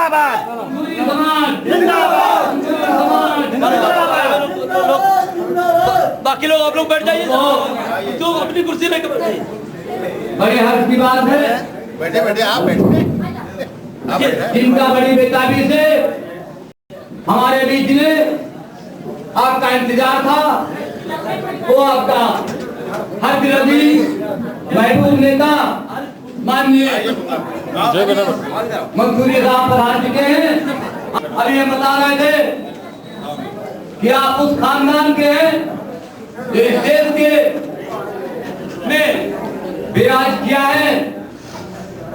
जिंदाबाद जिंदाबाद बाकी लोग आप लोग बैठ जाइए जो अपनी कुर्सी लेकर बैठ जाइए। बड़े हर्ष की बात है, बैठे बैठे आप बैठे जिनका बड़ी बेताबी से हमारे बीच में आपका इंतजार था, वो आपका हर दिलजी महबूब नेता माननीय मंसूरी साहब पधार चुके हैं। अभी हम बता रहे थे कि आप उस खानदान के हैं जो इस देश के में विराज किया है।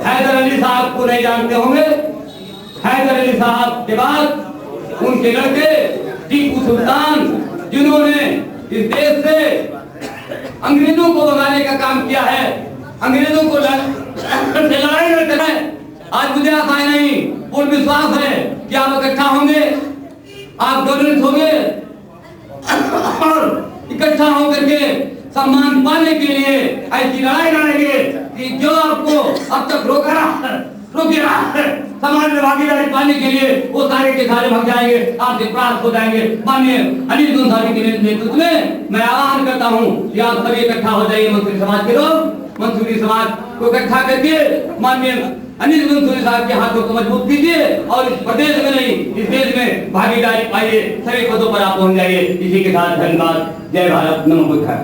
हैदर अली साहब को नहीं जानते होंगे, हैदर अली साहब के बाद उनके लड़के टीपू सुल्तान, जिन्होंने इस देश से अंग्रेजों को भगाने का काम किया है, अंग्रेजों को लड़ाई लड़ते हैं। आज मुझे आशा नहीं, पूर्ण विश्वास है कि आप इकट्ठा होंगे, आप डोनेट होंगे और इकट्ठा होकर के सम्मान पाने के लिए ऐसी लड़ाई लड़ेंगे कि जो आपको अब तक रोक रहा है समाज में भागीदारी पाने के लिए वो सारे के सारे भाग जाएंगे, आपसे प्राप्त हो जाएंगे। माननीय अनिल गुंसारी के नेतृत्व में मैं आह्वान करता हूँ कि आप सभी इकट्ठा हो जाइए। मंसूरी समाज के लोग मंसूरी समाज को इकट्ठा करके माननीय अनिल मंसूरी साहब के हाथों को मजबूत कीजिए और इस प्रदेश में नहीं इस देश में भागीदारी पाइए, सभी पदों पर आप पहुंच जाइए। इसी के साथ धन्यवाद। जय भारत, नमो बुद्धाय।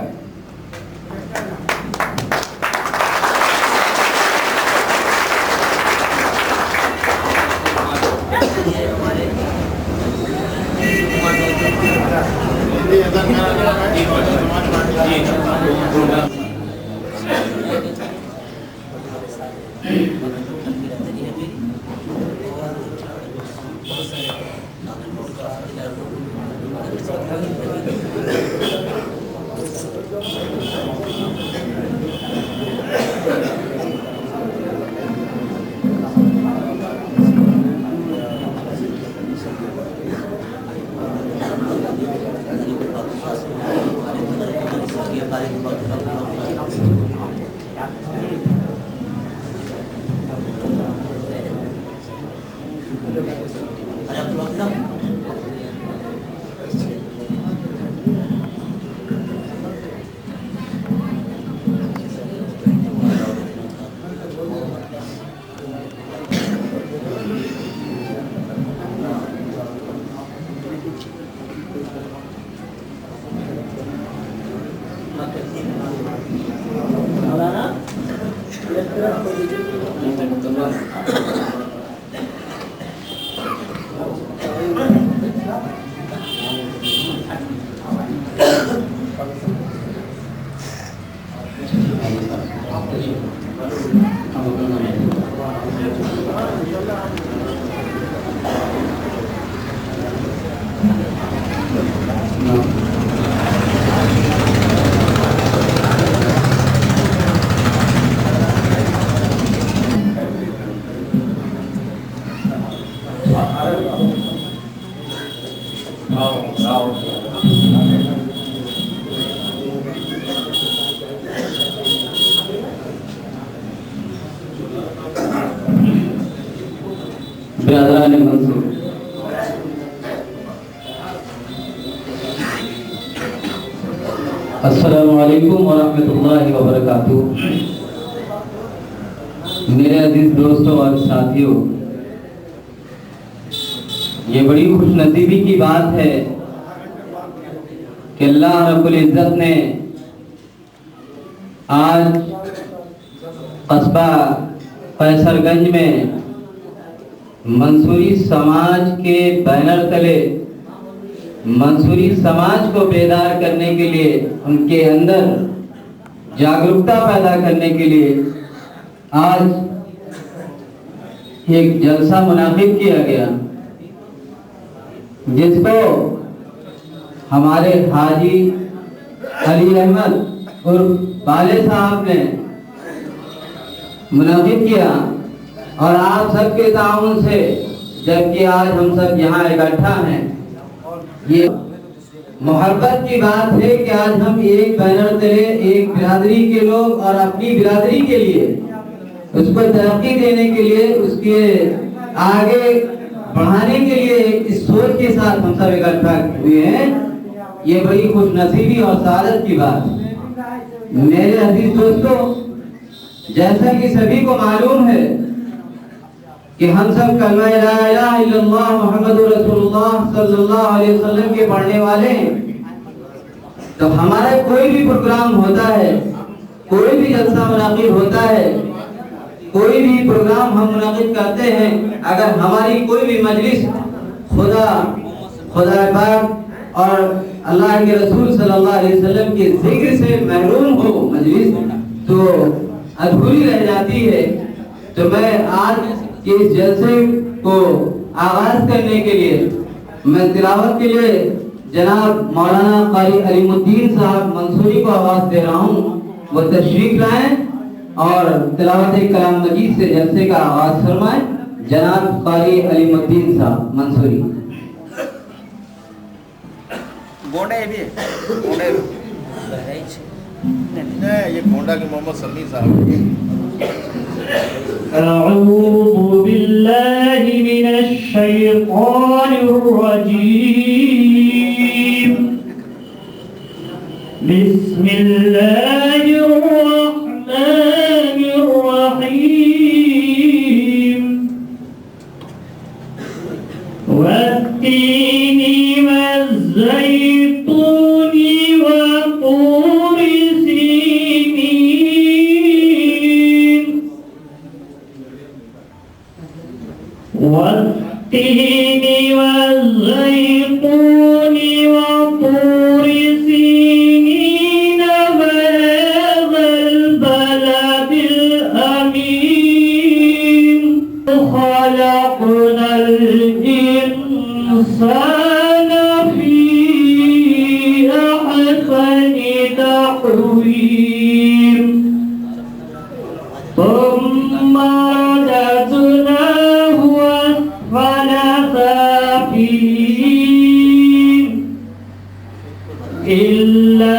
ब्रदरान मंसूर, अस्सलामु अलैकुम व रहमतुल्लाहि व बरकातुहू। मेरे अजीज दोस्तों और साथियों, ये बड़ी खुशनसीबी की बात है कि अल्लाह रब्बुल इज्जत ने आज कस्बा कैसरगंज में मंसूरी समाज के बैनर तले मंसूरी समाज को बेदार करने के लिए, उनके अंदर जागरूकता पैदा करने के लिए आज एक जलसा मुनाकिद किया गया, जिसको हमारे हाजी अली अहमद उर्फ बाले साहब ने मुनाकिद किया और आप सबके ताउन से, जबकि आज हम सब यहाँ इकट्ठा हैं, ये मोहब्बत की बात है कि आज हम एक बैनर तले एक बिरादरी के लोग और अपनी बिरादरी के लिए उसको तरक्की देने के लिए, उसके आगे बढ़ाने के लिए इस सोच के साथ हम सब इकट्ठा हुए हैं, ये बड़ी खुशनसीबी और सादत की बात। मेरे अजीज दोस्तों, जैसा कि सभी को मालूम है कि हम सब कलमा ला इलाहा इल्लल्लाह मुहम्मदुर रसूलुल्लाह सल्लल्लाहु अलैहि वसल्लम के पढ़ने वाले हैं। तो हमारा कोई भी प्रोग्राम होता है, कोई भी जलसा मुनाकिद होता है, कोई भी प्रोग्राम हम मुनाकिद करते हैं, अगर हमारी कोई भी मजलिस खुदा पाक और अल्लाह के रसूल सल्लल्लाहु अलैहि वसल्लम के जिक्र से महरूम हो मजलिस, तो अधूरी रह जाती है। तो मैं आज के इस जलसे को आगाज करने के लिए मैं तिलावत के लिए जनाब मौलाना कारी अलीमुद्दीन साहब मंसूरी को आवाज दे रहा हूँ, वो तशरीफ लाएं और तिलावत कलाम मजीद से जलसे का आगाज फरमाएं। जनाब कारी अलीमुद्दीन साहब मंसूरी। ये गोंडा के मोहम्मद समी साहब। अऊज़ु बिल्लाहि मिनश शैतानिर रजीम। बिस्मिल्लाहिर रहमानिर रहीम। वत्तीनी वज़्ज़ैतूनी वतूरि सीनीन। वत्तीनी वज़्ज़ैतूनी वतूरि सीनीन वहाज़ल बलदिल अमीन। खलक़नल इंसान फी अहसनि तक़वीम। थुम्मा रददनाहु अस्फल साफिलीन। इल्ला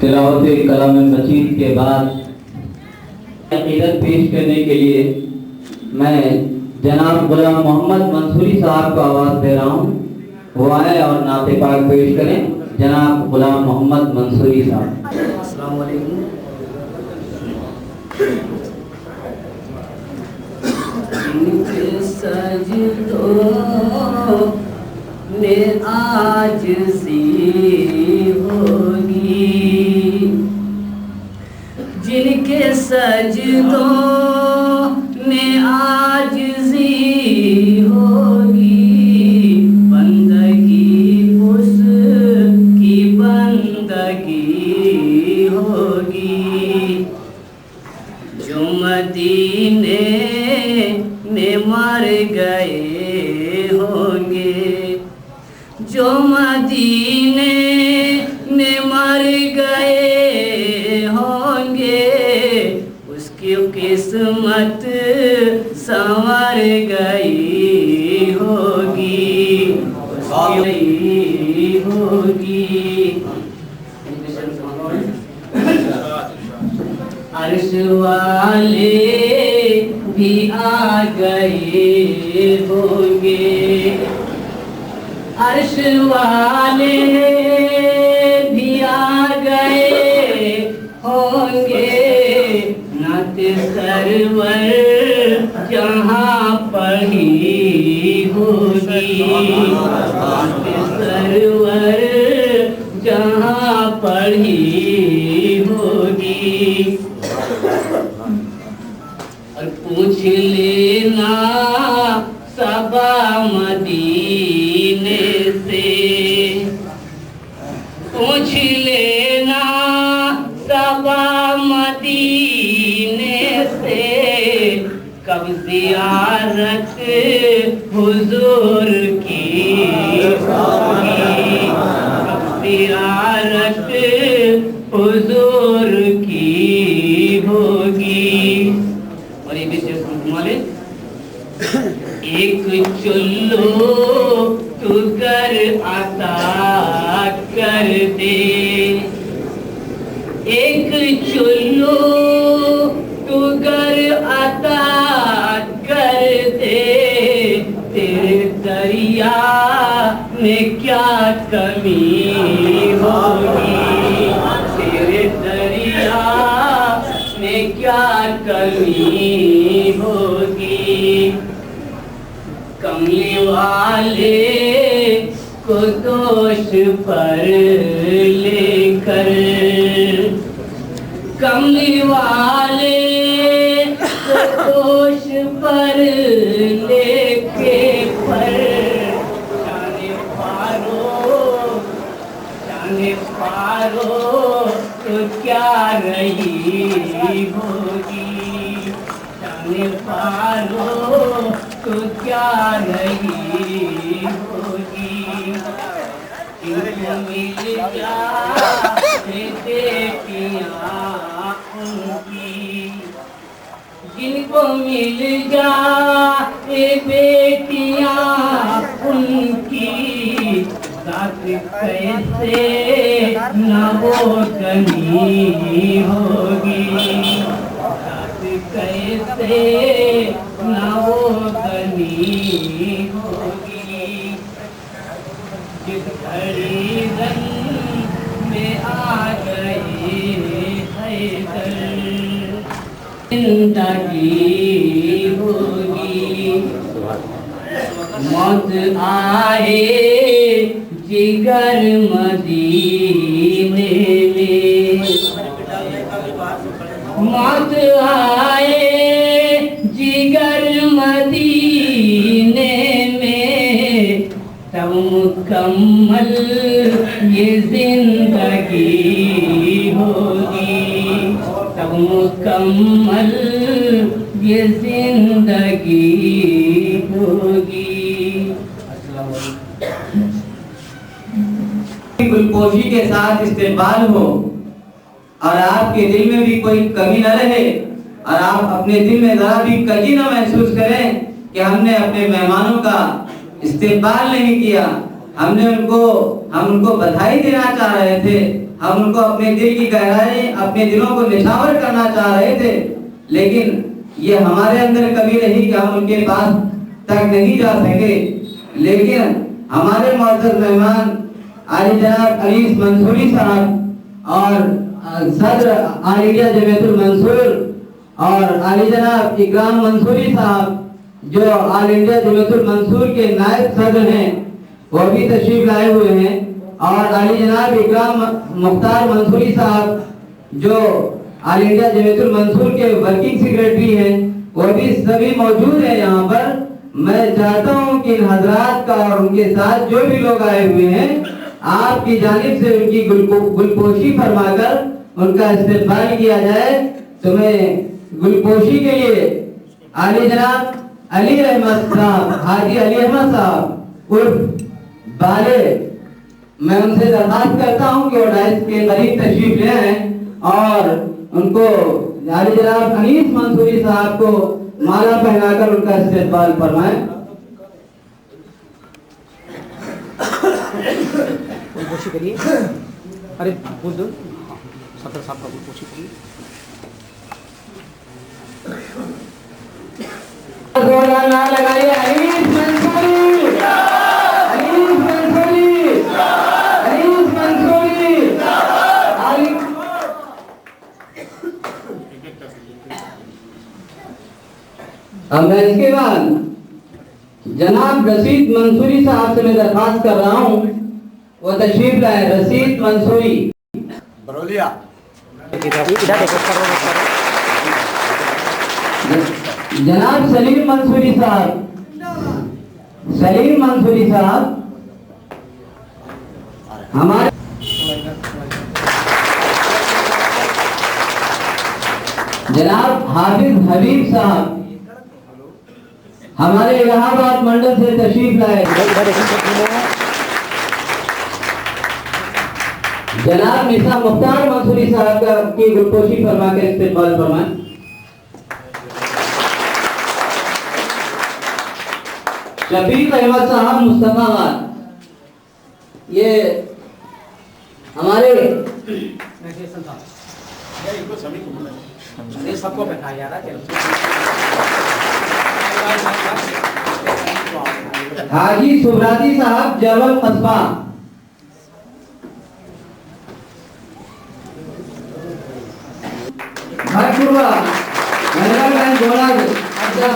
तिलावत कलाम मजीद के बाद अक़ीदत पेश करने के लिए मैं जनाब गुलाम मोहम्मद मंसूरी साहब को आवाज़ दे रहा हूँ, वो आए और नाते पाक पेश करें। जनाब गुलाम मोहम्मद मंसूरी साहब। अस्सलाम वालेकुम। जिनके सजदों में आजिज़ी होगी, जिनके सजदों में आजिज़ी होगी, बंदगी उसकी बंदगी होगी। जो मदीने में मर गए होंगे, जो मदीने में मर गए होंगे, उसकी किस्मत संवर गई होगी, उसकी होगी। अर्श वाले भी आ गए होंगे, अर्श वाले भी आ गए होंगे। नात सरवर जहाँ पढ़ी होगी, नात सरवर जहाँ पढ़ी होगी। और पूछ लेना सबा मदीने से, पूछ लेना सबा मदीने कब ज़ियारत हुजूर की होगी, कब ज़ियारत हुजूर की होगी। और ये विशेष हमारे एक चुल्लू तू कर आता कर दे, एक चुल्लू तू कर आता कर दे, तेरे दरिया में क्या कमी होगी, तेरे दरिया में क्या कमी होगी। कमली वाले को दोष पर लेकर, कमली वाले को दोष पर लेके पर जाने पारो तो क्या रही होगी, जाने पारो तो क्या रही होगी। इनको मिल जाए बेटियां उनकी, जिनको मिल जाए बेटियां उनकी, साथ कैसे न वो कहीं होगी, साथ कैसे न वो कहीं होगी। जिस घड़ी रंग में आ गए हैदर, जिंदगी होगी। मौत आए जिगर मदीने में, मौत आए जिगर मदीने में, तब मुकम्मल ये जिंदगी होगी, तब मुकम्मल ये जिंदगी होगी। गुलपोशी के साथ इस्तेमाल हो और आपके दिल में भी कोई कमी न रहे और आप अपने दिल में जरा भी कजी न महसूस करें कि हमने अपने मेहमानों का इस्तेमाल नहीं किया, हम उनको बधाई देना चाह रहे थे, हम उनको अपने दिल की गहराई, अपने दिलों को निछावर करना चाह रहे थे, लेकिन ये हमारे अंदर कभी रही कि हम उनके पास तक नहीं जा सके। लेकिन हमारे मौजूद मेहमान आली जनाब अनीस मंसूरी साहब और सदर आलिया जमीयतुल मंसूर और आली जनाब इकराम मंसूरी साहब जो ऑल इंडिया जमीयतुल मंसूर के नायब सदर हैं, वो भी तशरीफ लाए हुए हैं, और आली जनाब इकराम मुख्तार मंसूरी साहब जो ऑल इंडिया जमीयतुल मंसूर के वर्किंग सेक्रेटरी हैं, वो भी सभी मौजूद हैं यहाँ पर। मैं चाहता हूँ कि इन हजरात का और उनके साथ जो भी लोग आए हुए हैं, आपकी जानिब से उनकी गुलपोशी फरमाकर उनका इस्तेमाल किया जाए। तो मैं गुलपोशी के लिए आली जनाब अली अहमद साहब, हाजी अली अहमद साहब उर्फ बाले, मैं उनसे दरखास्त करता हूं कि वो डाइस के करीब तशरीफ ले आए और उनको आली जनाब अनीस मंसूरी साहब को माला पहनाकर उनका इस्तेमाल फरमाएं। गुलपोशी करिए, अरे बोल दो सदर साहब का गुलपोशी करिए। ना लगाइए अनीस मंसूरी, अनीस मंसूरी, अनीस मंसूरी। अब मैं इसके बाद जनाब रशीद मंसूरी साहब से मैं दरखास्त कर रहा हूँ, वो तशरीफ लाए। रशीद मंसूरी बरौलिया। जनाब सलीम मंसूरी साहब, सलीम मंसूरी साहब हमारे जनाब हाफिज हबीब साहब, हमारे इलाहाबाद मंडल से तशरीफ लाए जनाब मिसा मुख्तार मंसूरी साहब का की गुलपोशी फरमा के इस्तेमाल फरमाएं। शफीक अहमद साहब मुस्तफाबाद, ये हमारे ये सबको बैठा यार। हाजी सुब्राती साहब जबल कस्बा, भटपुरवा नगरगंज गोला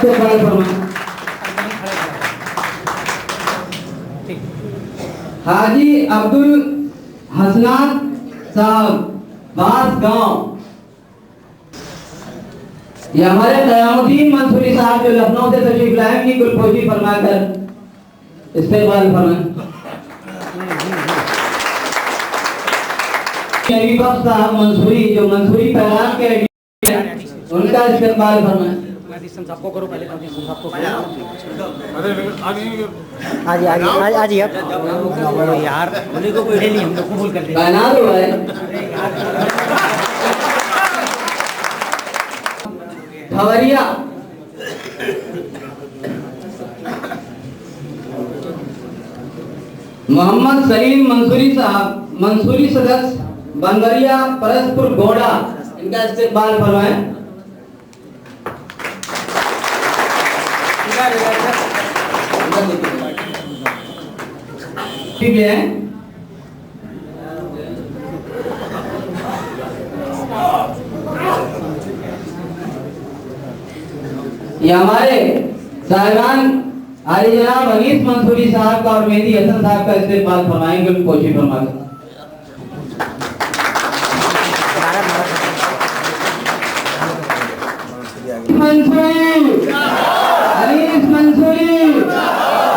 से बड़ा फरमान। हाजी अब्दुल हसनान साहब बास गांव, ये हमारे कयामुद्दीन मंसूरी साहब जो लखनऊ से तशरीफ लाए की गुलपोशी फरमाकर इस्तेमाल फरमाएं। नबी बख्श साहब मंसूरी जो मंसूरी पैगाम के उनका इस्तेमाल फरमाएं। सबको करो पहले, सबको आज यार बोले को कोई नहीं, हम लोग कबूल कर लेते बना दो भाई। खबरिया मोहम्मद सलीम मंसूरी साहब, मंसूरी सदस्य बंदरिया परसपुर गोड़ा, इनका इस्तेमाल फरमाएं। ठीक है, ये हमारे साहिबान आली जनाब अनीस मंसूरी साहब का और मेहदी हसन साहब का इस्तेमाल फरमाएंगे, कोशिश फरमाएंगे। मंसूरी अनीस मंसूरी,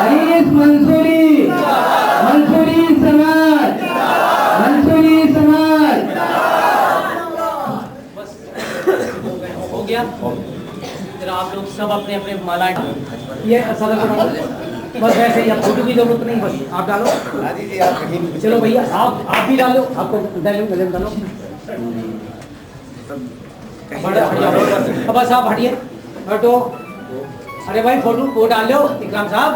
अनीस मंसूरी, मंसूरी समाज, मंसूरी समाज। हो गया। फिर आप लोग सब अपने अपने माला ये सदर को डालो, बस वैसे ही। अब फोटो की जरूरत नहीं, बस आप डालो। चलो भैया आप भी डालो, आपको डालो। बस आप हटिए, हटो। अरे भाई फोटो वो डाल लो इकराम साहब,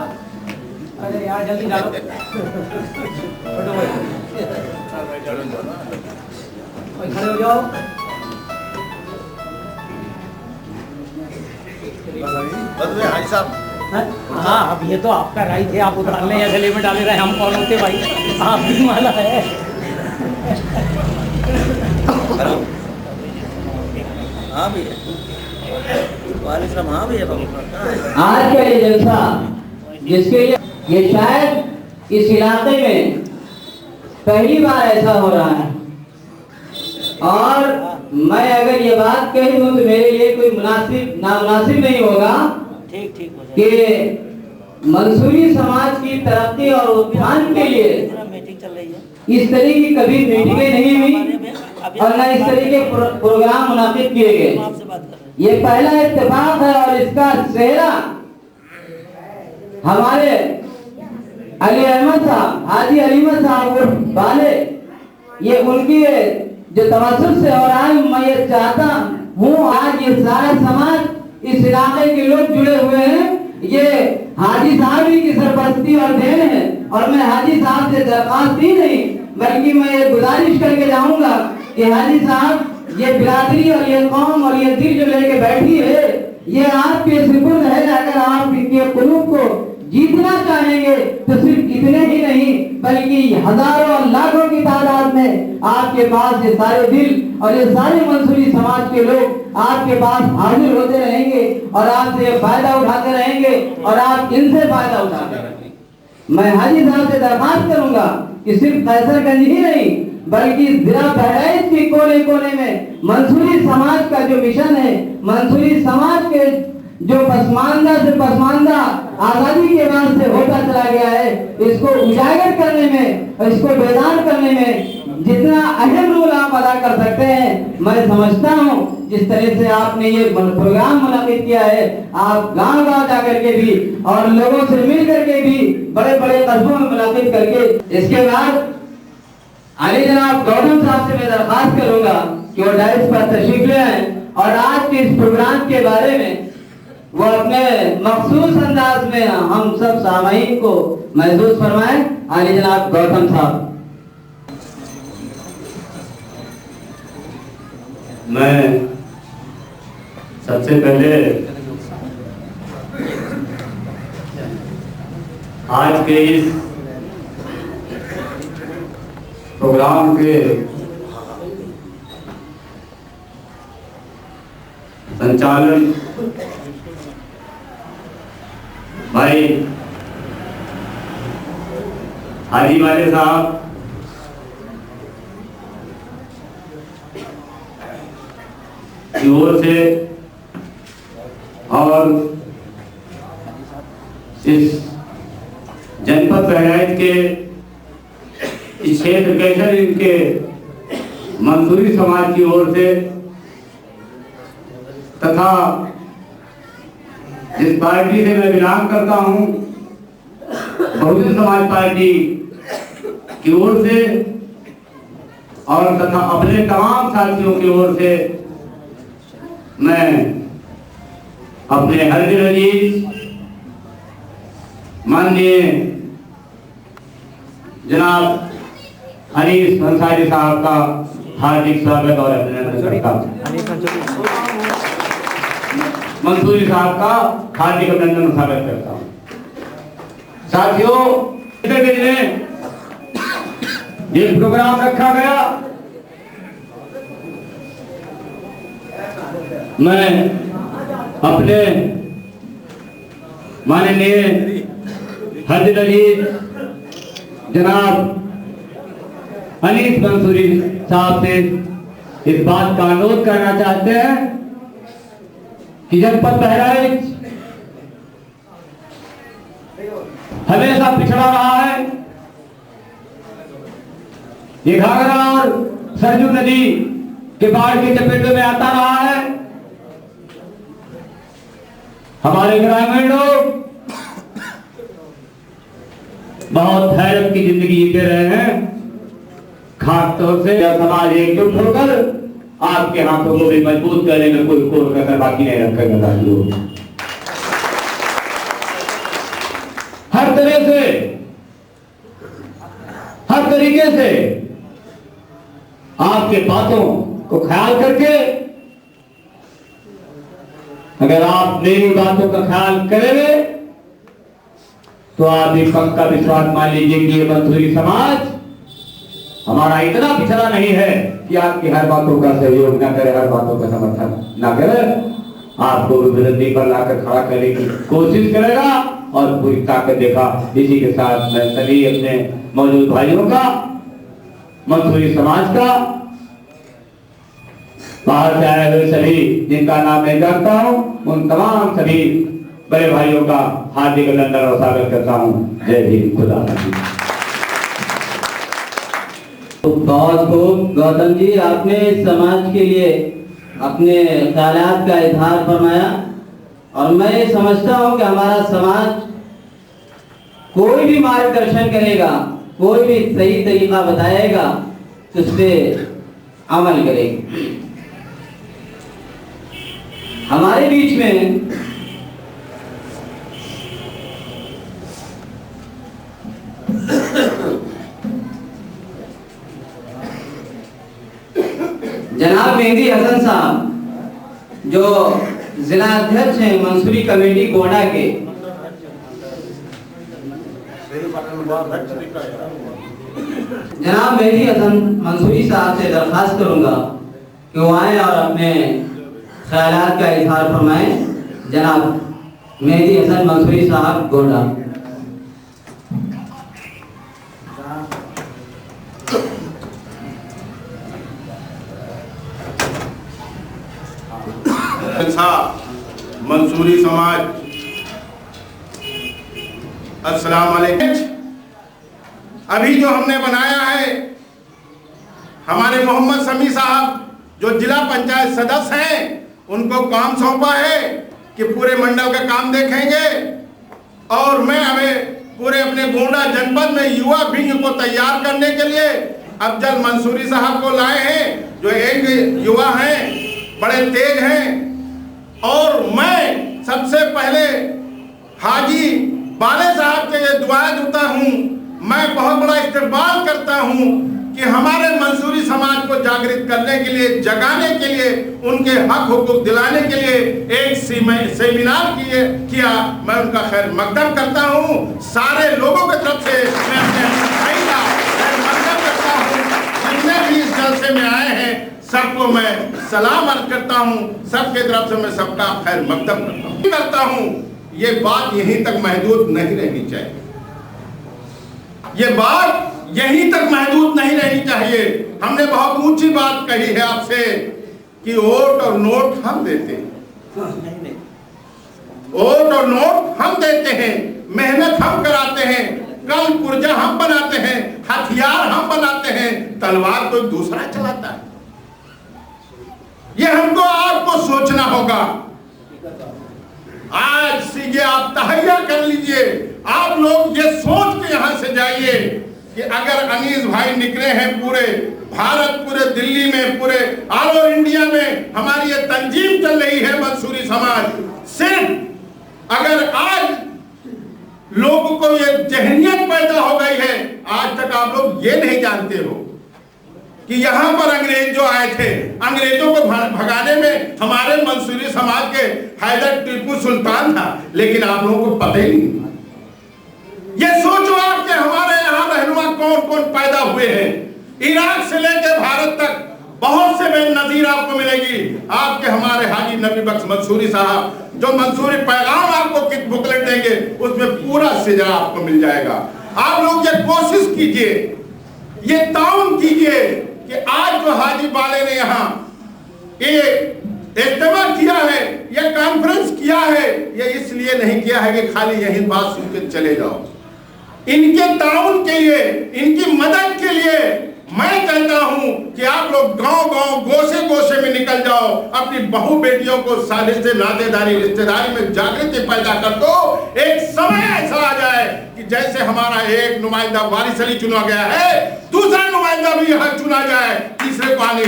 अरे यार जल्दी डालो। हटो भाई, खड़े हो जाओ। हाजी साहब, हाँ अब ये तो आपका राइट है, आप उतारने या गले में डाले रहे, हम कौन होते भाई, आपकी माला है। हाँ भैया, हाँ भैया। आज का ये जलसा जिसके लिए ये शायद इस इलाके में पहली बार ऐसा हो रहा है, और मैं अगर ये बात कह दूं तो मेरे लिए कोई नामुनासिब नहीं होगा कि मंसूरी समाज की तरक्की और उत्थान के लिए इस तरह की कभी मीटिंगें नहीं हुई और न इस तरह के प्रोग्राम मुनाकिद किए गए। ये पहला इत्तेफाक है और इसका सेहरा हमारे अली अहमद साहब, हाजी अलीमत साहब वाले, ये उनकी जो तवज्जुह से, और आज मैं ये चाहता हूँ आज ये सारा समाज इस इलाके के लोग जुड़े हुए हैं, ये हाजी साहब ही की सरपरस्ती और देन है। और मैं हाजी साहब से दरख्वास्त ही नहीं बल्कि मैं ये गुजारिश करके जाऊंगा कि हाजी साहब ये बिरादरी और ये कौम और ये दिल जो लेके बैठी है ये आपके सुपुर्द है। अगर आप इनके कुलूब को जीतना चाहेंगे तो सिर्फ इतने ही नहीं बल्कि हजारों और लाखों की तादाद में आपके पास ये सारे दिल और ये सारे मंसूरी समाज के लोग आपके पास हाजिर होते रहेंगे और आपसे फायदा उठाते रहेंगे और आप इनसे फायदा उठाते रहेंगे। मैं हाजी साहब से दरख्वास्त करूंगा कि सिर्फ कैसरगंज ही नहीं बल्कि जिला बहराइच के कोने कोने में मंसूरी समाज का जो मिशन है, मंसूरी समाज के जो पसमानदा से पसमानदा आजादी के बाद से होता चला गया है, इसको उजागर करने में, इसको बेदार करने में जितना अहम रोल आप अदा कर सकते हैं, मैं समझता हूँ जिस तरह से आपने ये प्रोग्राम मुनक्किद किया है, आप गांव-गांव जाकर के भी और लोगों से मिल करके भी बड़े-बड़े कस्बों में मुनक्किद करके, इसके बाद आली जनाब गौतम साहब से मैं दरख्वास्त करूंगा कि वो डायस पर तशरीफ ले आए और आज के इस प्रोग्राम के बारे में वो अपने मखसूस अंदाज में हम सब सामाईन को महसूस फरमाएं। आली जनाब गौतम साहब। मैं सबसे पहले आज के इस प्रोग्राम के संचालन भाई हाजी वाले साहब की ओर से और इस जनपद बहराइच के इस क्षेत्र कैसर इनके मंसूरी समाज की ओर से तथा जिस पार्टी से मैं बिलोंग करता हूं, बहुजन समाज पार्टी की ओर से और तथा अपने तमाम साथियों की ओर से मैं अपने हर दिल अजीज माननीय जनाब अनीस अंसारी साहब का हार्दिक स्वागत और अभिनंदन करता हूं। मंसूरी साहब का हार्दिक अभिनंदन स्वागत करता हूं। साथियों, ये प्रोग्राम रखा गया, मैं अपने माननीय हजरत अजीज जनाब अनीस मंसूरी साहब से इस बात का अनुरोध करना चाहते हैं कि जनपद बहराइच हमेशा पिछड़ा रहा है। ये घाघरा और सरजू नदी के बाढ़ के चपेट में आता रहा है। हमारे ग्रामीण लोग बहुत हैरत की जिंदगी जीते रहे हैं। खास तौर से समाज एकजुट होकर आपके हाथों को भी मजबूत करने में कोई कोर कसर बाकी नहीं रखेगा साथियों। हर तरह से, हर तरीके से आपके बातों को ख्याल करके, अगर आप मेरी बातों का ख्याल करेंगे तो आप एक पक्का विश्वास मान लीजिए कि ये मंसूरी समाज हमारा इतना पिछड़ा नहीं है कि आपकी हर बातों का सहयोग न करे, हर बातों का समर्थन न करे, आपको विरोधी पर लाकर खड़ा करने की कोशिश करेगा और पूरी ताकत देखा। इसी के साथ मैं सभी अपने मौजूद भाइयों का, मंसूरी समाज का, बाहर से आए हुए सभी जिनका नाम मैं जानता हूँ, उन तमाम सभी बड़े भाइयों का हार्दिक अभिनंदन और स्वागत करता हूँ। जय हिंद, खुदा हाफिज़। बहुत खूब गौतम जी, आपने समाज के लिए अपने ख्यालात का इजहार फरमाया और मैं समझता हूँ कि हमारा समाज कोई भी मार्गदर्शन करेगा, कोई भी सही तरीका बताएगा तो उस पर अमल करेगा। हमारे बीच में जनाब मेहदी हसन साहब जो जिला अध्यक्ष हैं मंसूरी कमेटी गोंडा के, जनाब मेहदी हसन मंसूरी साहब से दरख्वास्त करूंगा कि वो आए और अपने ख्यालात का इजहार फरमाएं। जनाब मेहदी हसन मंसूरी साहब गोंडा। मंसूरी समाज, अस्सलाम वालेकुम। अभी जो हमने बनाया है हमारे मोहम्मद शमी साहब जो जिला पंचायत सदस्य हैं, उनको काम सौंपा है कि पूरे मंडल का काम देखेंगे। और मैं हमें पूरे अपने गोंडा जनपद में युवा विंग को तैयार करने के लिए अफजल मंसूरी साहब को लाए हैं, जो एक युवा हैं, बड़े तेज हैं। और मैं सबसे पहले हाजी बाले साहब के लिए दुआएं देता हूँ। मैं बहुत बड़ा इस्तेमाल करता हूँ कि हमारे मंसूरी समाज को जागृत करने के लिए, जगाने के लिए, उनके हक हुकूक दिलाने के लिए एक सेमिनार किया। मैं उनका खैर मकदम करता हूँ। सारे लोगों की तरफ से मैं अपने भाई का खैर मकदम करता हूँ। जितने भी इस जलसे में आए हैं सबको मैं सलाम अर्ज करता हूँ। सबके तरफ से मैं सबका खैर मकदम करता हूँ। ये बात यहीं तक महदूद नहीं रहनी चाहिए। ये बात यहीं तक महदूद नहीं रहनी चाहिए। हमने बहुत ऊंची बात कही है आपसे कि वोट और नोट हम देते हैं, वोट और नोट हम देते हैं, मेहनत हम कराते हैं, कल पुर्जा हम बनाते हैं, हथियार हम बनाते हैं, तलवार तो दूसरा चलाता है। ये हमको आपको सोचना होगा। आज से ये आप तहैया कर लीजिए। आप लोग ये सोच के यहां से जाइए कि अगर अनीस भाई निकले हैं पूरे भारत, पूरे दिल्ली में, पूरे ऑल ओवर इंडिया में हमारी ये तंजीम चल रही है मंसूरी समाज, सिर्फ अगर आज लोगों को ये जहनियत पैदा हो गई है, आज तक आप लोग ये नहीं जानते हो कि यहाँ पर अंग्रेज जो आए थे, अंग्रेजों को भगाने में हमारे मंसूरी समाज के हैदर टीपू सुल्तान था, लेकिन आप लोगों को पता ही नहीं। ये सोचो आप कि हमारे यहाँ रहनुमा कौन कौन पैदा हुए हैं। इराक से लेकर भारत तक बहुत से बेनजीर आपको मिलेगी। आपके हमारे हाजी नबी बख्श मंसूरी साहब जो मंसूरी पैगाम आपको कित बुकलेट देंगे, उसमें पूरा सिजरा आपको मिल जाएगा। आप लोग ये कोशिश कीजिए, ये ताउन कीजिए कि आज जो हाजी बाले ने यहाँ ये इज्तिमा किया है, ये कॉन्फ्रेंस किया है, ये इसलिए नहीं किया है कि खाली यही बात सुन के चले जाओ। इनके ताउन के लिए, इनकी मदद के लिए मैं कहता हूं कि आप लोग गांव-गांव, गोशे-गोशे में निकल जाओ, अपनी बहू बेटियों को साले से नातेदारी, रिश्तेदारी में जागृति पैदा कर दो। एक समय ऐसा आ जाए कि जैसे हमारा एक नुमाइंदा वारिस अली चुना गया है, दूसरा नुमाइंदा भी यहाँ चुना जाए, तीसरे को आने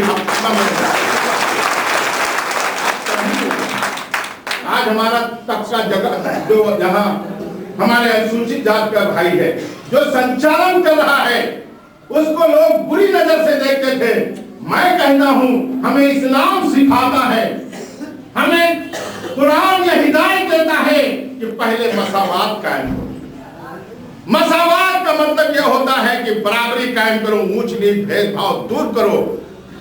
आज हमारा तबका जगह जो यहाँ हमारे अनुसूचित जात का भाई है, जो संचालन कर रहा है, उसको लोग बुरी नजर से देखते थे। मैं कहता हूं हमें इस्लाम सिखाता है, हमें कुरान ये हिदायत देता है कि पहले मसावात कायम करो। मसावात का मतलब यह होता है कि बराबरी कायम करो, ऊंच नीच भेदभाव दूर करो,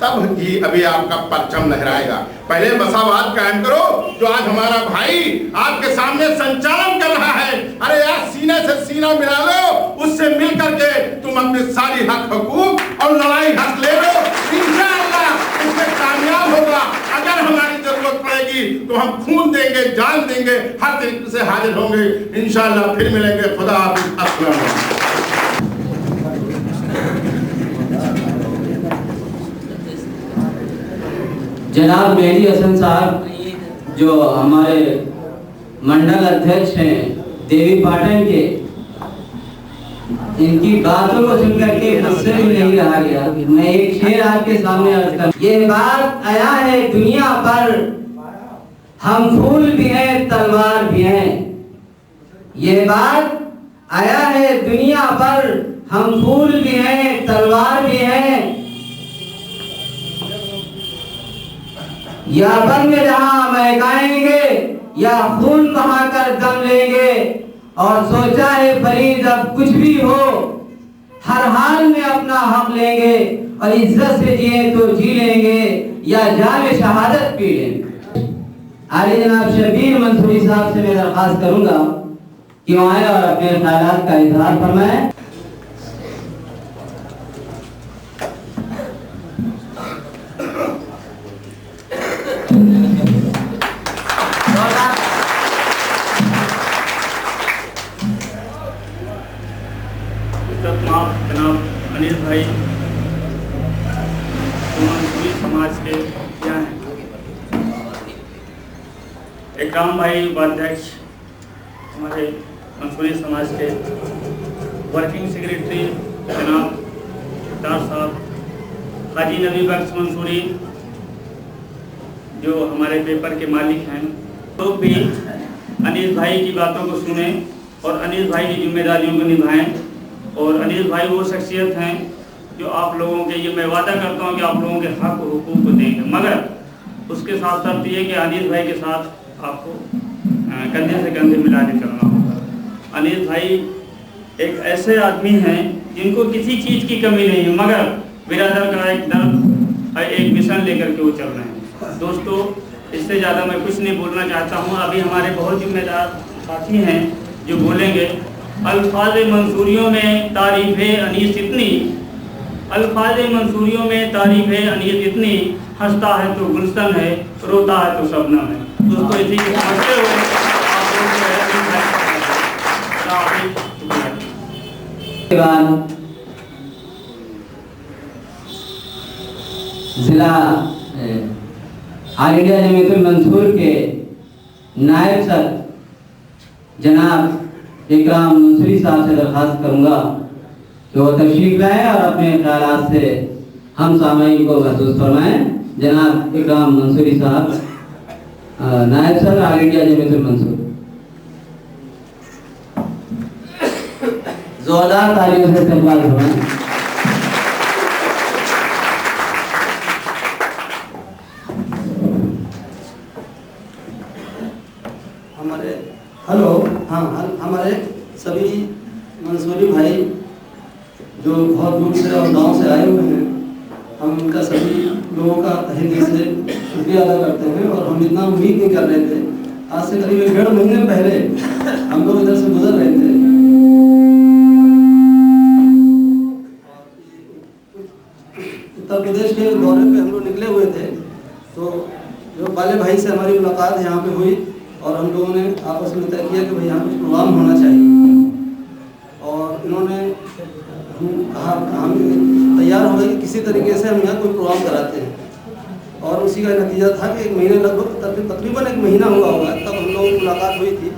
तब ही अभी आपका परचम लहराएगा। पहले मसावात कायम करो। जो आज हमारा भाई आपके सामने संचालन कर रहा है, अरे यार सीने से सीना मिला लो, उससे मिल करके तुम अपने सारी हक हुकूक और लड़ाई हक ले लो। इंशाअल्लाह इसमें कामयाब होगा। अगर हमारी जरूरत पड़ेगी तो हम खून देंगे, जान देंगे, हर तरीके से हाजिर होंगे। इंशाअल्लाह फिर मिलेंगे। खुदा हाफिज़। अस्सलाम वालेकुम। जनाब मेहदी हसन साहब जो हमारे मंडल अध्यक्ष हैं देवी पाटन के, इनकी बातों को सुनकर के मुझसे भी नहीं रहा गया। मैं एक शेर आपके सामने अर्ज कर, ये बात आया है दुनिया पर, हम फूल भी हैं तलवार भी हैं। ये बात आया है दुनिया पर, हम फूल भी हैं तलवार भी हैं। या बंग जहां महकाएंगे या खून बहाकर दम लेंगे। और सोचा है फरीद अब कुछ भी हो, हर हाल में अपना हक लेंगे। और इज्जत से जिए तो जी लेंगे या जान शहादत पी लेंगे। आगे जनाब शबीर मंसूरी साहब से मैं दरख्वास्त करूंगा कि वो आए और अपने ख्यालात का इजहार फरमाएं। जनाब अनिल भाई, इकराम भाई उपाध्यक्ष, हमारे मंसूरी समाज के वर्किंग सेक्रेटरी जनाब इफ्तार साहब, हाजी नबी बख्श मंसूरी जो हमारे पेपर के मालिक हैं, लोग भी अनीस भाई की बातों को सुने और अनीस भाई की जिम्मेदारियों को निभाएं। और अनीस भाई वो शख्सियत हैं जो आप लोगों के, ये मैं वादा करता हूँ कि आप लोगों के हक और हुकूक को देंगे, मगर उसके साथ साथ ये कि अनीस भाई के साथ आपको कंधे से कंधे मिला के चलना होगा। अनीस भाई एक ऐसे आदमी हैं जिनको किसी चीज़ की कमी नहीं है, मगर बिरादर का एक दर्द, एक मिशन लेकर के वो चल रहे हैं। दोस्तों, इससे ज़्यादा मैं कुछ नहीं बोलना चाहता हूँ। अभी हमारे बहुत जिम्मेदार साथी हैं जो बोलेंगे। अल्फाज मंसूरियों में तारीफ़ अनीस इतनी, अल्फाज मंसूरियों में तारीफ़ अनीस इतनी, हंसता है तो गुलशन है, रोता है तो शबनम है। दोस्तों, इसी के समझते हुए आप लोगों जिला ऑल इंडिया जमीयतुल मंसूर के नायब सर जनाब इकराम मंसूरी साहब से दरख्वास्त करूंगा कि वो तशरीफ लाएं और अपने ख्यालात से हम सामाईन को महसूस फरमाएं। जनाब इकराम मंसूरी साहब, नायब सर ऑल इंडिया जमीयतुल मंसूर, जोरदार तालियों से इस्तकबाल फरमाएं। हमारे सभी मंसूरी भाई जो बहुत दूर से और गांव से आए हुए हैं, हम उनका सभी लोगों का तहे दिल से शुक्रिया अदा करते हैं। और हम इतना उम्मीद नहीं कर रहे थे, आज से करीब 1.5 महीने पहले हम लोग इधर से गुजर रहे थे। उत्तर प्रदेश के दौरे पे हम लोग निकले हुए थे, तो जो बाले भाई से हमारी मुलाकात यहाँ पे हुई और हम लोगों ने आपस में तय किया कि भाई यहाँ कुछ प्रोग्राम होना चाहिए। और इन्होंने हम तैयार हो गए कि किसी तरीके से हम यहाँ कोई प्रोग्राम कराते हैं। और उसी का नतीजा था कि 1 महीने लगभग तकरीबन 1 महीना हुआ होगा तब हम लोगों की मुलाकात हुई थी।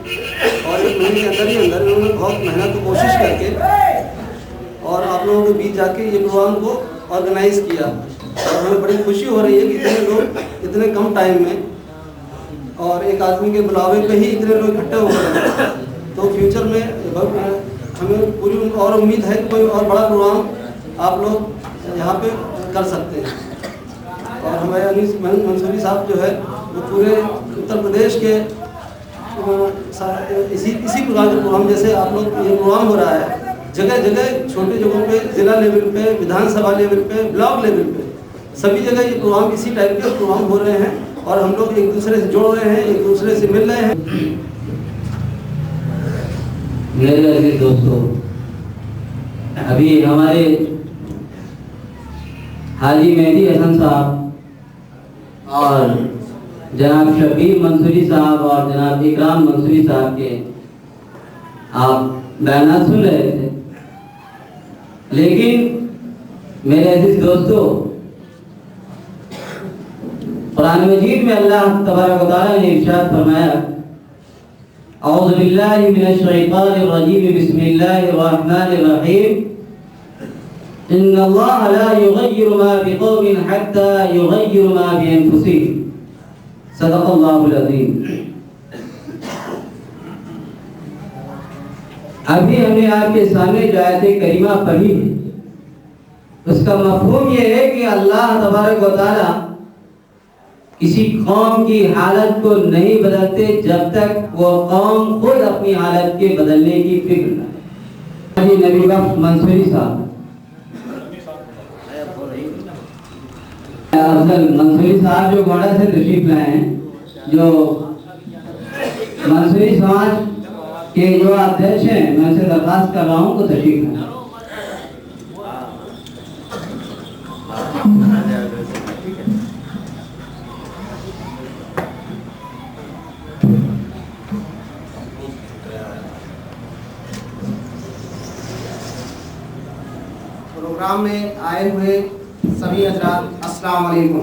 और 1 महीने के अंदर ही अंदर इन्होंने बहुत मेहनत और कोशिश करके और आप लोगों के बीच जाके ये प्रोग्राम को ऑर्गेनाइज़ किया। और हमें बड़ी खुशी हो रही है कि इतने लोग इतने कम टाइम में और एक आदमी के बुलावे पे ही इतने लोग इकट्ठे हो गए। तो फ्यूचर में हमें पूरी और उम्मीद है कि कोई और बड़ा प्रोग्राम आप लोग यहाँ पे कर सकते हैं। और हमारे अनीस मंसूरी साहब जो है वो पूरे उत्तर प्रदेश के इसी प्रकार के प्रोग्राम, जैसे आप लोग ये प्रोग्राम हो रहा है जगह जगह, छोटे जगहों पे, जिला लेवल पे, विधानसभा लेवल पे, ब्लॉक लेवल पे, सभी जगह ये प्रोग्राम इसी टाइप के प्रोग्राम हो रहे हैं। और हम लोग एक दूसरे से जुड़ रहे हैं, एक दूसरे से मिल रहे हैं। मेरे अजीज दोस्तों, अभी हमारे हाजी मेहदी हसन साहब और जनाब शबीर मंसूरी साहब और जनाब इकराम मंसूरी साहब के आप बयान सुन रहे थे, लेकिन मेरे अजीज दोस्तों, कुरान मजीद में अल्लाह तबारक व तआला ने इरशाद फरमाया, औज़ु बिल्लाहि मिनश शैतानिर रजीम, बिस्मिल्लाहिर रहमानिर रहीम, इन्नल्लाह ला युग़य्यिरु मा बिक़ौमिन हत्ता युग़य्यिरु मा बिअन्फुसिहिम, सदक़ल्लाहुल अज़ीम। अभी हमने आपके सामने जो आयत करीमा पढ़ी है, उसका मफ़हूम ये है कि अल्लाह तबारक व तआला किसी कौम की हालत को नहीं बदलते जब तक वो कौम खुद अपनी हालत के बदलने की फिक्र न करे। नबी बख्श मंसूरी साहब, अफजल मंसूरी साहब जो गोंडा से तशरीफ लाए हैं, जो मंसूरी समाज के जो अध्यक्ष हैं, मैं उनसे दरख्वास्त कर रहा हूँ को तशरीफ लाएं। प्रोग्राम में आए हुए सभी हजरात, अस्सलाम वालेकुम।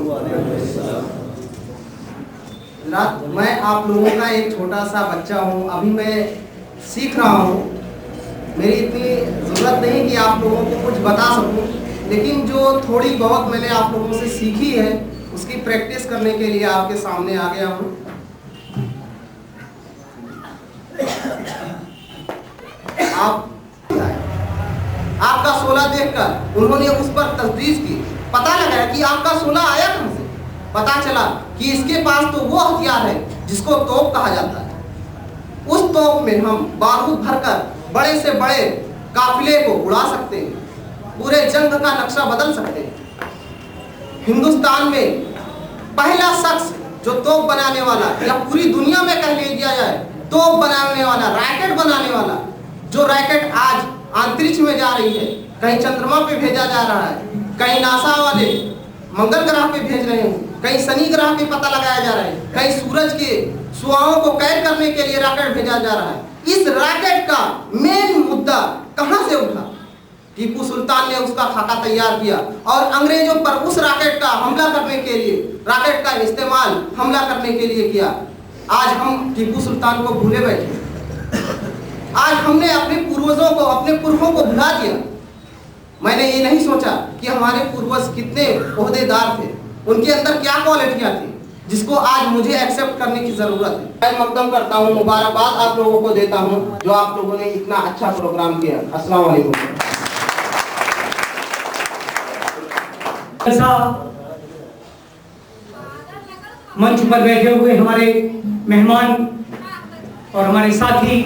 मैं आप लोगों का एक छोटा सा बच्चा हूँ, अभी मैं सीख रहा हूँ। मेरी इतनी ज़रूरत नहीं कि आप लोगों को कुछ बता सकूँ, लेकिन जो थोड़ी बहुत मैंने आप लोगों से सीखी है उसकी प्रैक्टिस करने के लिए आपके सामने आ गया हूँ। आपका 16 देखकर उन्होंने उस पर तजदीद की, पता लगा कि आपका 16 आया कहाँ से। पता चला कि इसके पास तो वो हथियार है जिसको तोप कहा जाता है। उस तोप में हम बारूद भरकर बड़े से बड़े काफिले को उड़ा सकते हैं, पूरे जंग का नक्शा बदल सकते हैं। हिंदुस्तान में पहला शख्स जो तोप बनाने वाला, या पूरी दुनिया में कह लिया जाए तोप बनाने वाला, रॉकेट बनाने वाला, जो रॉकेट आज अंतरिक्ष में जा रही है, कहीं चंद्रमा पे भेजा जा रहा है, कहीं नासा वाले मंगल ग्रह पे भेज रहे हैं, कहीं शनि ग्रह पे पता लगाया जा रहा है, कहीं सूरज के सुआहों को कैद करने के लिए रॉकेट भेजा जा रहा है। इस रॉकेट का मेन मुद्दा कहां से उठा? टीपू सुल्तान ने उसका खाका तैयार किया और अंग्रेजों पर उस रॉकेट का हमला करने के लिए, रॉकेट का इस्तेमाल हमला करने के लिए किया। आज हम टीपू सुल्तान को भूले बैठे, आज हमने अपने पूर्वजों को, अपने पुरखों को भुला दिया। मैंने ये नहीं सोचा कि हमारे पूर्वज कितने ओहदेदार थे, उनके अंदर क्या क्वालिटियां थी जिसको आज मुझे एक्सेप्ट करने की जरूरत है। मैं मकदम करता हूँ, मुबारकबाद आप लोगों को देता हूँ जो आप लोगों ने इतना अच्छा प्रोग्राम किया। अस्सलाम वालेकुम। मंच पर बैठे हुए हमारे मेहमान और हमारे साथी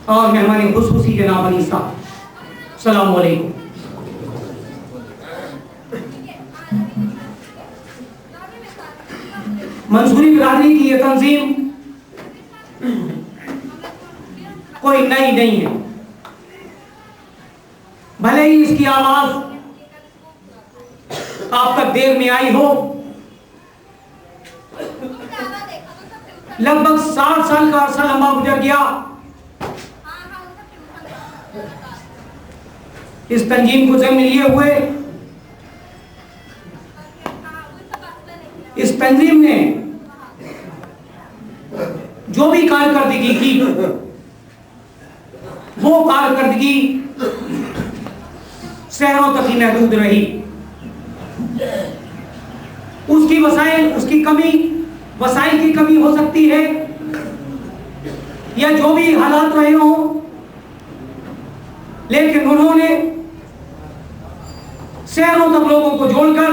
और मेहमानी खुशखुशी जनाब अली साहब, अस्सलाम वालेकुम। मंसूरी बिरादरी की ये तंजीम कोई नई नहीं है, भले ही इसकी आवाज आप तक देर में आई हो। लगभग 60 साल का अरसा लंबा गुजर गया इस तंजीम को जन्म लिए हुए। इस तंजीम ने जो भी कारकर्दगी की, वो कारकर्दगी शहरों तक ही महदूद रही। उसकी वसाइल की कमी हो सकती है, या जो भी हालात रहे हों, लेकिन उन्होंने शहरों तक लोगों को जोड़कर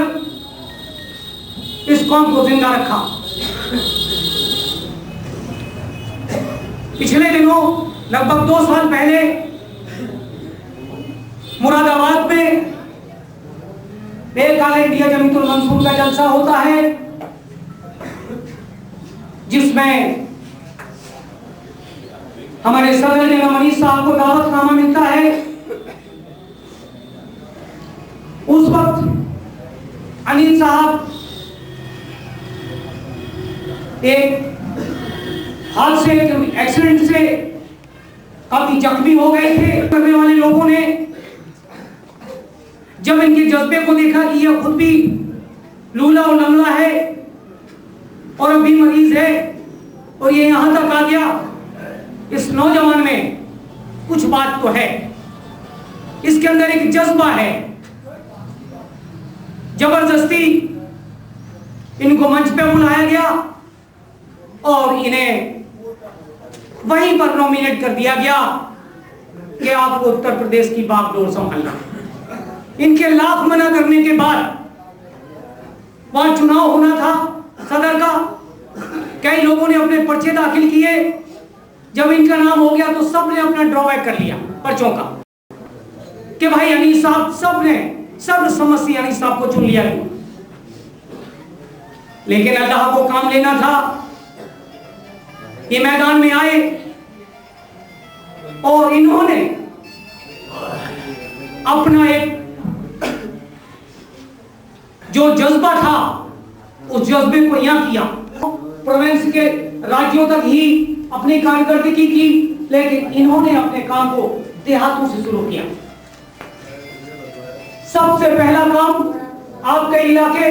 इस कौम को जिंदा रखा। पिछले दिनों लगभग 2 साल पहले मुरादाबाद में एक ऑल इंडिया जमीयतुल मंसूर का जलसा होता है, जिसमें हमारे सदर जनाब अनीस साहब को दावतनामा मिलता है। उस वक्त अनीस साहब एक हादसे, एक्सीडेंट से काफी जख्मी हो गए थे। करने वाले लोगों ने जब इनके जज्बे को देखा कि यह खुद भी लूला और लंगड़ा है और अभी मरीज है और ये यहां तक आ गया, इस नौजवान में कुछ बात तो है, इसके अंदर एक जज्बा है। जबरदस्ती इनको मंच पे बुलाया गया और इन्हें वहीं पर नॉमिनेट कर दिया गया कि आपको उत्तर प्रदेश की बागडोर संभालना। इनके लाख मना करने के बाद वहां चुनाव होना था सदर का, कई लोगों ने अपने पर्चे दाखिल किए। जब इनका नाम हो गया तो सबने अपना ड्रॉबैक कर लिया पर्चों का कि भाई अनीस साहब, सबने सर्वसम्मति अनीस साहब को चुन लिया। लेकिन अल्लाह को काम लेना था, ये मैदान में आए और इन्होंने अपना एक जो जज्बा था उस जज्बे को यहां किया। प्रोविंस के राज्यों तक ही अपनी कारकर्दगी की, लेकिन इन्होंने अपने काम को देहातों से शुरू किया। सबसे पहला काम आपके इलाके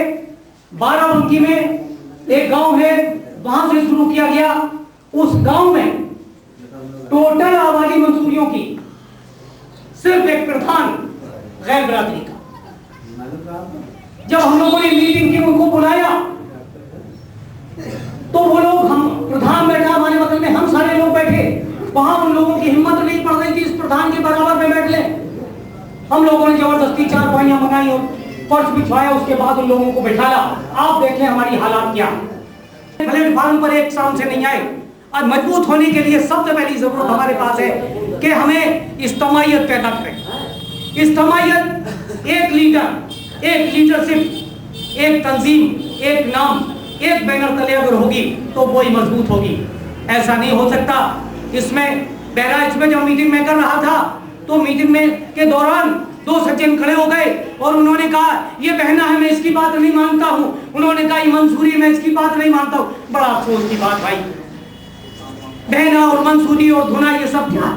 बाराबंकी में एक गांव है, वहां से शुरू किया गया। उस गांव में टोटल आबादी मंसूरियों की सिर्फ एक प्रधान गैर बरादरी का। जब हम लोगों ने मीटिंग की, उनको बुलाया, तो वो लोग, हम प्रधान बैठा, हमारे बगल में हम सारे लोग बैठे, वहां उन लोगों की हिम्मत नहीं पड़ रही थी इस प्रधान के बराबर में बैठ ले। हम लोगों ने जबरदस्ती 4 पाइयां मंगाई और फर्श बिछवाया, उसके बाद उन लोगों को बैठाया। आप देखें हमारी हालात क्या। प्लेटफार्म पर एक शाम से नहीं आए। और मजबूत होने के लिए सबसे पहली जरूरत हमारे पास है कि हमें इज्तिमाइयत पैदा करें। इज्तिमाइयत, एक लीडर, एक लीडरशिप, एक तंजीम, एक नाम, एक बैनर तले अगर होगी तो वही मजबूत होगी। ऐसा नहीं हो सकता। इसमें बहराइच में जब मीटिंग में कर रहा था, तो मीटिंग में के दौरान 2 सज्जन खड़े हो गए और उन्होंने कहा ये बहना है, मैं इसकी बात नहीं मानता हूँ। उन्होंने कहा ये मंसूरी, मैं इसकी बात नहीं मानता हूँ। बड़ा अफसोस की बात भाई, बहना और मंसूरी और धुना ये सब क्या,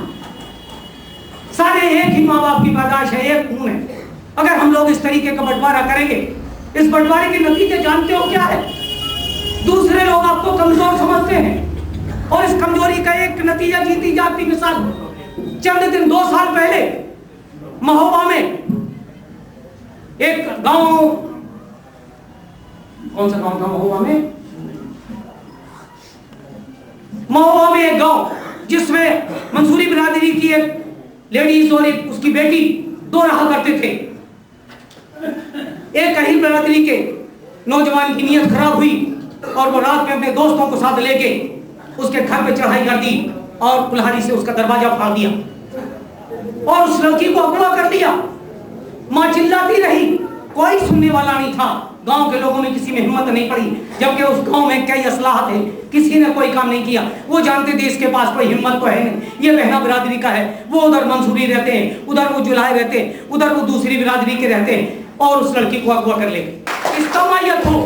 सारे एक ही माँ बाप की पैदाश है, एक खून है। अगर हम लोग इस तरीके का बंटवारा करेंगे, इस बंटवारे के नतीजे जानते हो क्या है? दूसरे लोग आपको कमजोर समझते हैं और इस कमजोरी का एक नतीजा जीती जाती मिसाल, चंद दिन 2 साल पहले महोबा में एक गांव, कौन सा गांव था महोबा में? महोबा में एक गांव जिसमें मंसूरी बिरादरी की एक लेडीज और एक उसकी बेटी 2 रहा करते थे। एक अहीर बिरादरी के नौजवान की नीयत खराब हुई और वो रात में अपने दोस्तों को साथ लेके उसके घर पे चढ़ाई कर दी और कुल्हाड़ी से उसका दरवाजा फाड़ दिया और उस लड़की को अगवा कर दिया। मां चिल्लाती रही, कोई सुनने वाला नहीं था। गांव के लोगों में किसी में हिम्मत नहीं पड़ी, जबकि उस गांव में कई असलाह थे, किसी ने कोई काम नहीं किया। वो जानते थे इसके पास कोई हिम्मत तो है नहीं, ये बहना बिरादरी का है। वो उधर मंसूरी रहते हैं, उधर वो जुलाए रहते हैं, उधर वो दूसरी बिरादरी के रहते हैं और उस लड़की को अगवा कर ले। इसका मायत हो,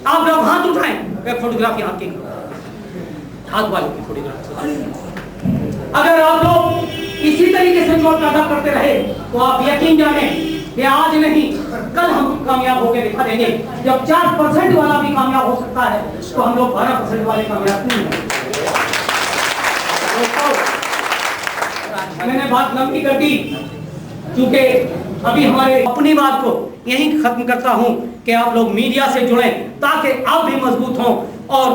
आप लोग हाथ उठाएं, एक फोटोग्राफ यहाँ की, हाथ वाले की फोटोग्राफ। अगर आप लोग इसी तरीके से जोर पैदा करते रहे तो आप यकीन जाने कि आज नहीं कल हम कामयाब होकर दिखा देंगे। जब 4% वाला भी कामयाब हो सकता है तो हम लोग 12% वाले कामयाब नहीं हैं। मैंने बात लंबी कर दी, क्योंकि अभी हमारे अपनी बात को यहीं खत्म करता हूं कि आप लोग मीडिया से जुड़ें ताकि आप भी मजबूत हों। और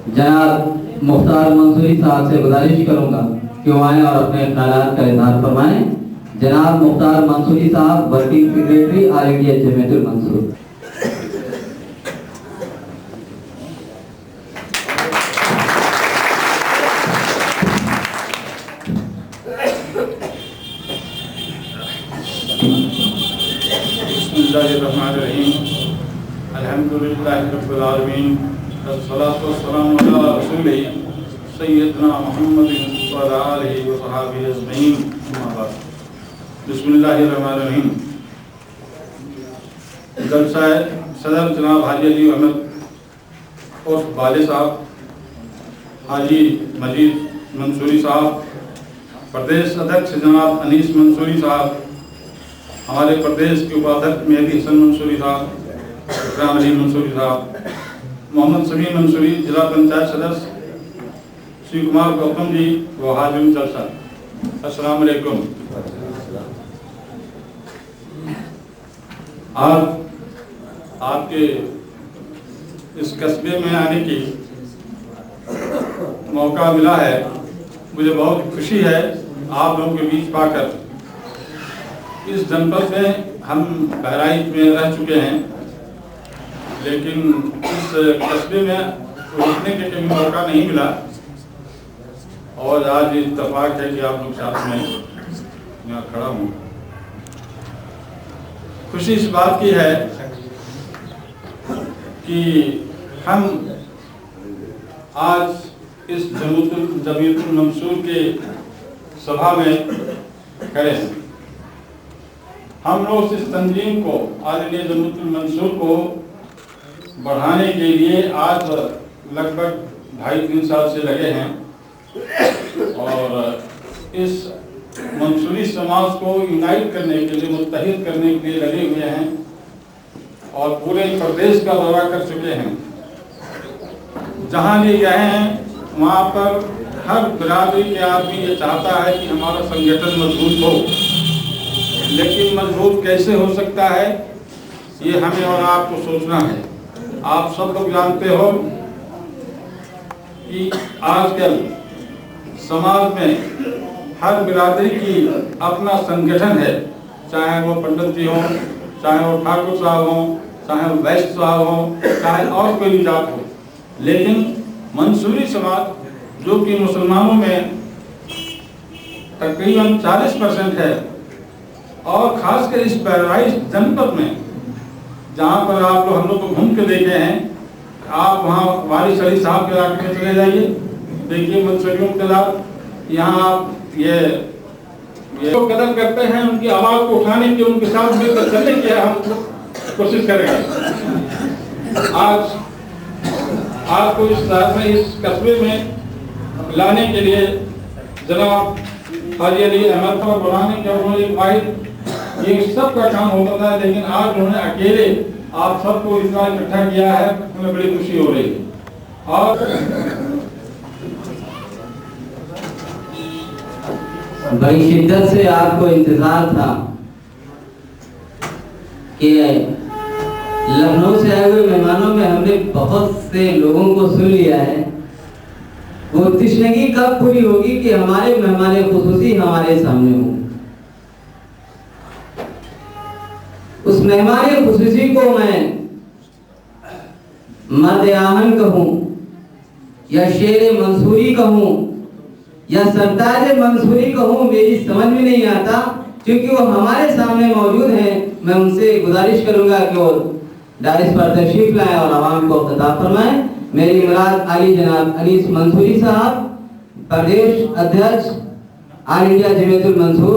जनाब मुख्तार मंसूरी साहब से गुजारिश करूंगा कि वो आए और अपने ख्यालात का इजहार फरमाएं। जनाब मुख्तार मंसूरी साहब, working secretary all India Jamiatul Mansoor. बिस्मिल्लाहिर्रहमानिर्रहीम, अल्हम्दुलिल्लाहि रब्बिल आलमीन, अस्सलातु वस्सलामु अला रसूलिही सय्यदना मुहम्मदिन व अला आलिहि व सहाबिहि अजमईन, अम्मा बाद। बिस्मिल्लाहिर्रहमानिर्रहीम। जलसा सदर जनाब हाजी अली अहमद और वाले साहब, हाजी मजीद मंसूरी साहब, प्रदेश अध्यक्ष जनाब अनीस मंसूरी साहब, हमारे प्रदेश के उपाध्यक्ष मेहदी हसन मंसूरी साहब, इकराम अली मंसूरी साहब, मोहम्मद समी मंसूरी जिला पंचायत सदस्य, श्री कुमार गौतम जी व हाजिर जलसा, अस्सलाम वालेकुम। आज आपके इस कस्बे में आने की मौका मिला है, मुझे बहुत खुशी है आप लोगों के बीच पाकर। इस जनपद में हम बहराइच में रह चुके हैं, लेकिन इस कस्बे में रुकने के कभी मौका नहीं मिला और आज इत्तेफाक है कि आप लोग साथ में यहाँ खड़ा हूँ। खुशी इस बात की है कि हम आज इस जमीयतुल मंसूर के सभा में खड़े हैं। हम लोग इस तंजीम को, ऑल इंडिया जमीयतुल मंसूर को बढ़ाने के लिए आज लगभग 2.5-3 साल से लगे हैं और इस मंसूरी समाज को यूनाइट करने के लिए, मुत्तहिद करने के लिए लगे हुए हैं। और पूरे प्रदेश का दौरा कर चुके हैं। जहाँ भी गए हैं वहाँ पर हर बिरादरी के आदमी ये चाहता है कि हमारा संगठन मजबूत हो, लेकिन मजबूत कैसे हो सकता है ये हमें और आपको सोचना है। आप सब लोग जानते हो कि आजकल समाज में हर बिरादरी की अपना संगठन है, चाहे वो पंडित जी हों, चाहे वो ठाकुर साहब हों, चाहे वो वैश्य साहब हों, चाहे और कोई भी जात हो। लेकिन मंसूरी समाज जो कि मुसलमानों में तकरीबन 40% है, और खासकर इस बहराइच जनपद में जहाँ पर आप लोग हम लोग को घूम के देखे हैं, आप वहाँ वारिस अली साहब के इलाके में चले जाइए, देखिए मंसूरियों के साथ यहाँ आप ये तो कदम करते हैं, उनकी आवाज़ को उठाने की, उनके साथ मिलकर चलने की हम कोशिश करेंगे। आज आपको इस शहर में, इस कस्बे में लाने के लिए जनाब हाजी अली अहमद पर बुलाने के उन्होंने एक वाहिद ये सब का काम होता था, लेकिन आज उन्होंने अकेले आप सबको इस बार इकट्ठा किया है, हमें बड़ी खुशी हो रही है। और बड़ी शिद्दत से आपको इंतजार था कि लखनऊ से आए हुए मेहमानों में हमने बहुत से लोगों को सुन लिया है। वो तशनगी कब पूरी होगी कि हमारे मेहमान खुसूसी हमारे सामने हो। उस मेहमान खुसूसी को मैं मर्द आहन कहूँ या शेर मंसूरी कहूँ या सरताज मंसूरी कहूँ, मेरी समझ में नहीं आता, क्योंकि वो हमारे सामने मौजूद हैं। मैं उनसे गुजारिश करूंगा कि वो डायस पर तशरीफ लाएं और आवाम को खिताब फरमाएं। मेरी मुराद अली जनाब अनीस मंसूरी साहब, प्रदेश अध्यक्ष all India Jamiatul Mansoor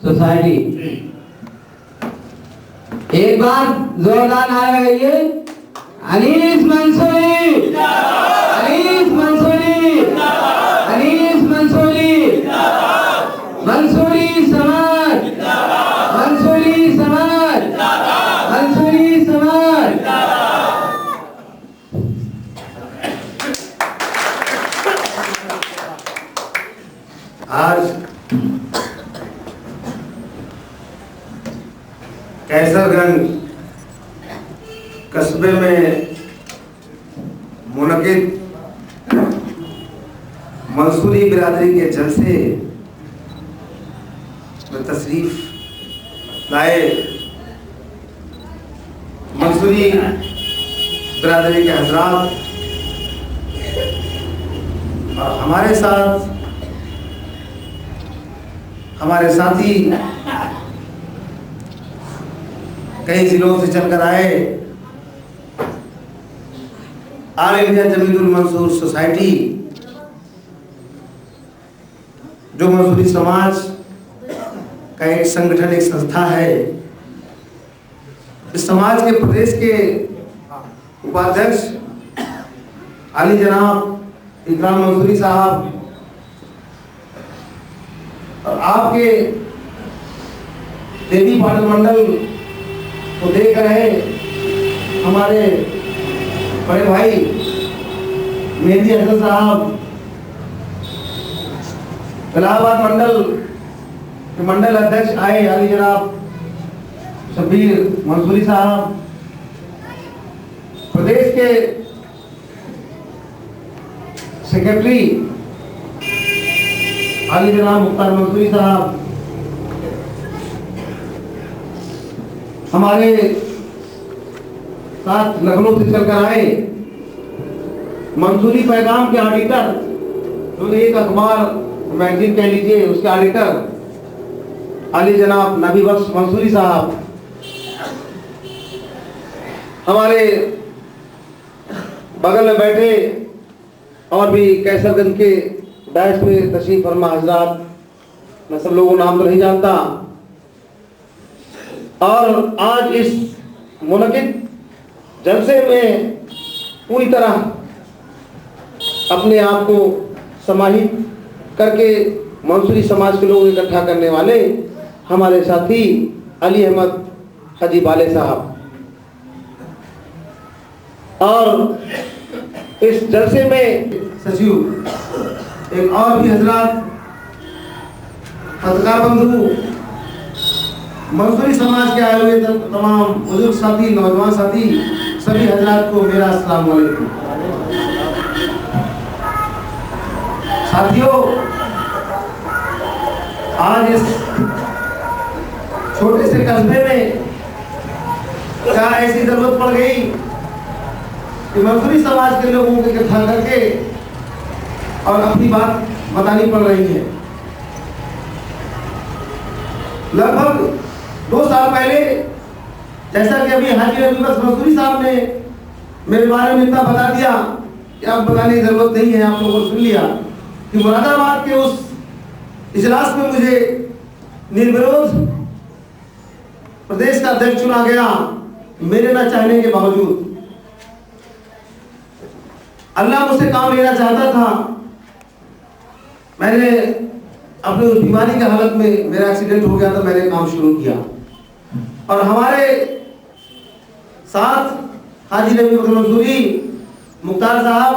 society. एक बार जोरदार नारा लगाइए, अनीस मंसूरी, अनीस मंसूरी, अनीस मंसूरी, मंसूरी समाज, मंसूरी समाज, मंसूरी समाज। आज कैसरगंज कस्बे में मुनक़िद मंसूरी बिरादरी के जलसे में तशरीफ लाए मंसूरी बिरादरी के हजरात और हमारे साथ हमारे साथी कई जिलों से चलकर आए। All India Jamiatul Mansoor society जो मंसूरी समाज का एक संगठन, एक संस्था है। इस समाज के प्रदेश के उपाध्यक्ष अली जनाब इकराम मंसूरी साहब और आपके देवी पाटन मंडल को देख रहे हमारे बड़े भाई मेहदी हसन साहब, इलाहाबाद मंडल के मंडल अध्यक्ष आए अली जनाब शबीर मंसूरी साहब, प्रदेश के सेक्रेटरी अली जनाब मुख्तार मंसूरी साहब, हमारे साथ लखनऊ से चलकर आए मंसूरी पैगाम के ऑडिटर, जो एक अखबार मैगजीन कह लीजिए उसके ऑडिटर अली जनाब नबी बख्श मंसूरी साहब, हमारे बगल में बैठे और भी कैसरगंज के बैच में तशरीफ फरमा हजरात, मैं सब लोगों नाम तो नहीं जानता। और आज इस मुनक़िद जलसे में पूरी तरह अपने आप को समाहित करके मंसूरी समाज के लोग इकट्ठा करने वाले हमारे साथी अली अहमद हाजी बाले साहब, और इस जलसे में सचिव एक और भी हजरात, पत्रकार बंधु, मंसूरी समाज के आए हुए तमाम बुजुर्ग साथी, नौजवान साथी, सभी हजरात को मेरा अस्सलाम वालेकुम। साथियों, आज इस छोटे से कस्बे में क्या ऐसी जरूरत पड़ गई कि मंसूरी समाज के लोगों को इकट्ठा करके और अपनी बात बतानी पड़ रही है। लगभग 2 साल पहले, जैसा कि अभी हाजी नबी बख्श मंसूरी साहब ने मेरे बारे में इतना बता दिया कि अब बताने की जरूरत नहीं है, आप लोगों ने सुन लिया कि मुरादाबाद के उस इजलास में मुझे निर्विरोध प्रदेश का अध्यक्ष चुना गया, मेरे न चाहने के बावजूद। अल्लाह मुझसे काम लेना चाहता था। मैंने अपनी उस बीमारी की हालत में, मेरा एक्सीडेंट हो गया था, मैंने काम शुरू किया और हमारे साथ हाजी नबी बख्श मंसूरी, मुख्तार साहब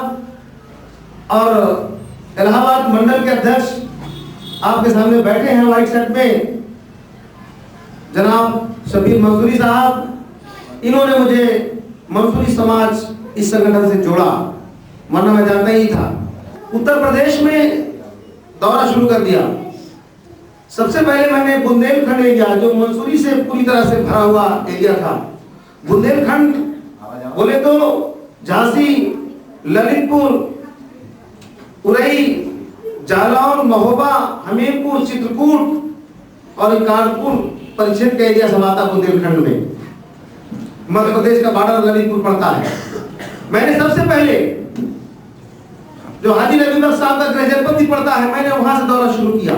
और इलाहाबाद मंडल के अध्यक्ष आपके सामने बैठे हैं व्हाइट शर्ट में, जनाब शबीर मंसूरी साहब। इन्होंने मुझे मंसूरी समाज इस संगठन से जोड़ा, वरना मैं जानता ही था। उत्तर प्रदेश में दौरा शुरू कर दिया। सबसे पहले मैंने बुंदेलखंड एरिया, जो मंसूरी से पूरी तरह से भरा हुआ एरिया था, बुंदेलखंड बोले तो झांसी, ललितपुर, उरई, जालौन, महोबा, हमीरपुर, चित्रकूट और कानपुर परिक्षेत्र का एरिया समाता बुंदेलखंड में। मध्य प्रदेश का बॉर्डर ललितपुर पड़ता है। मैंने सबसे पहले जो हाजी नबी बख्श साहब का गृह जनपद पड़ता है, मैंने वहां से दौरा शुरू किया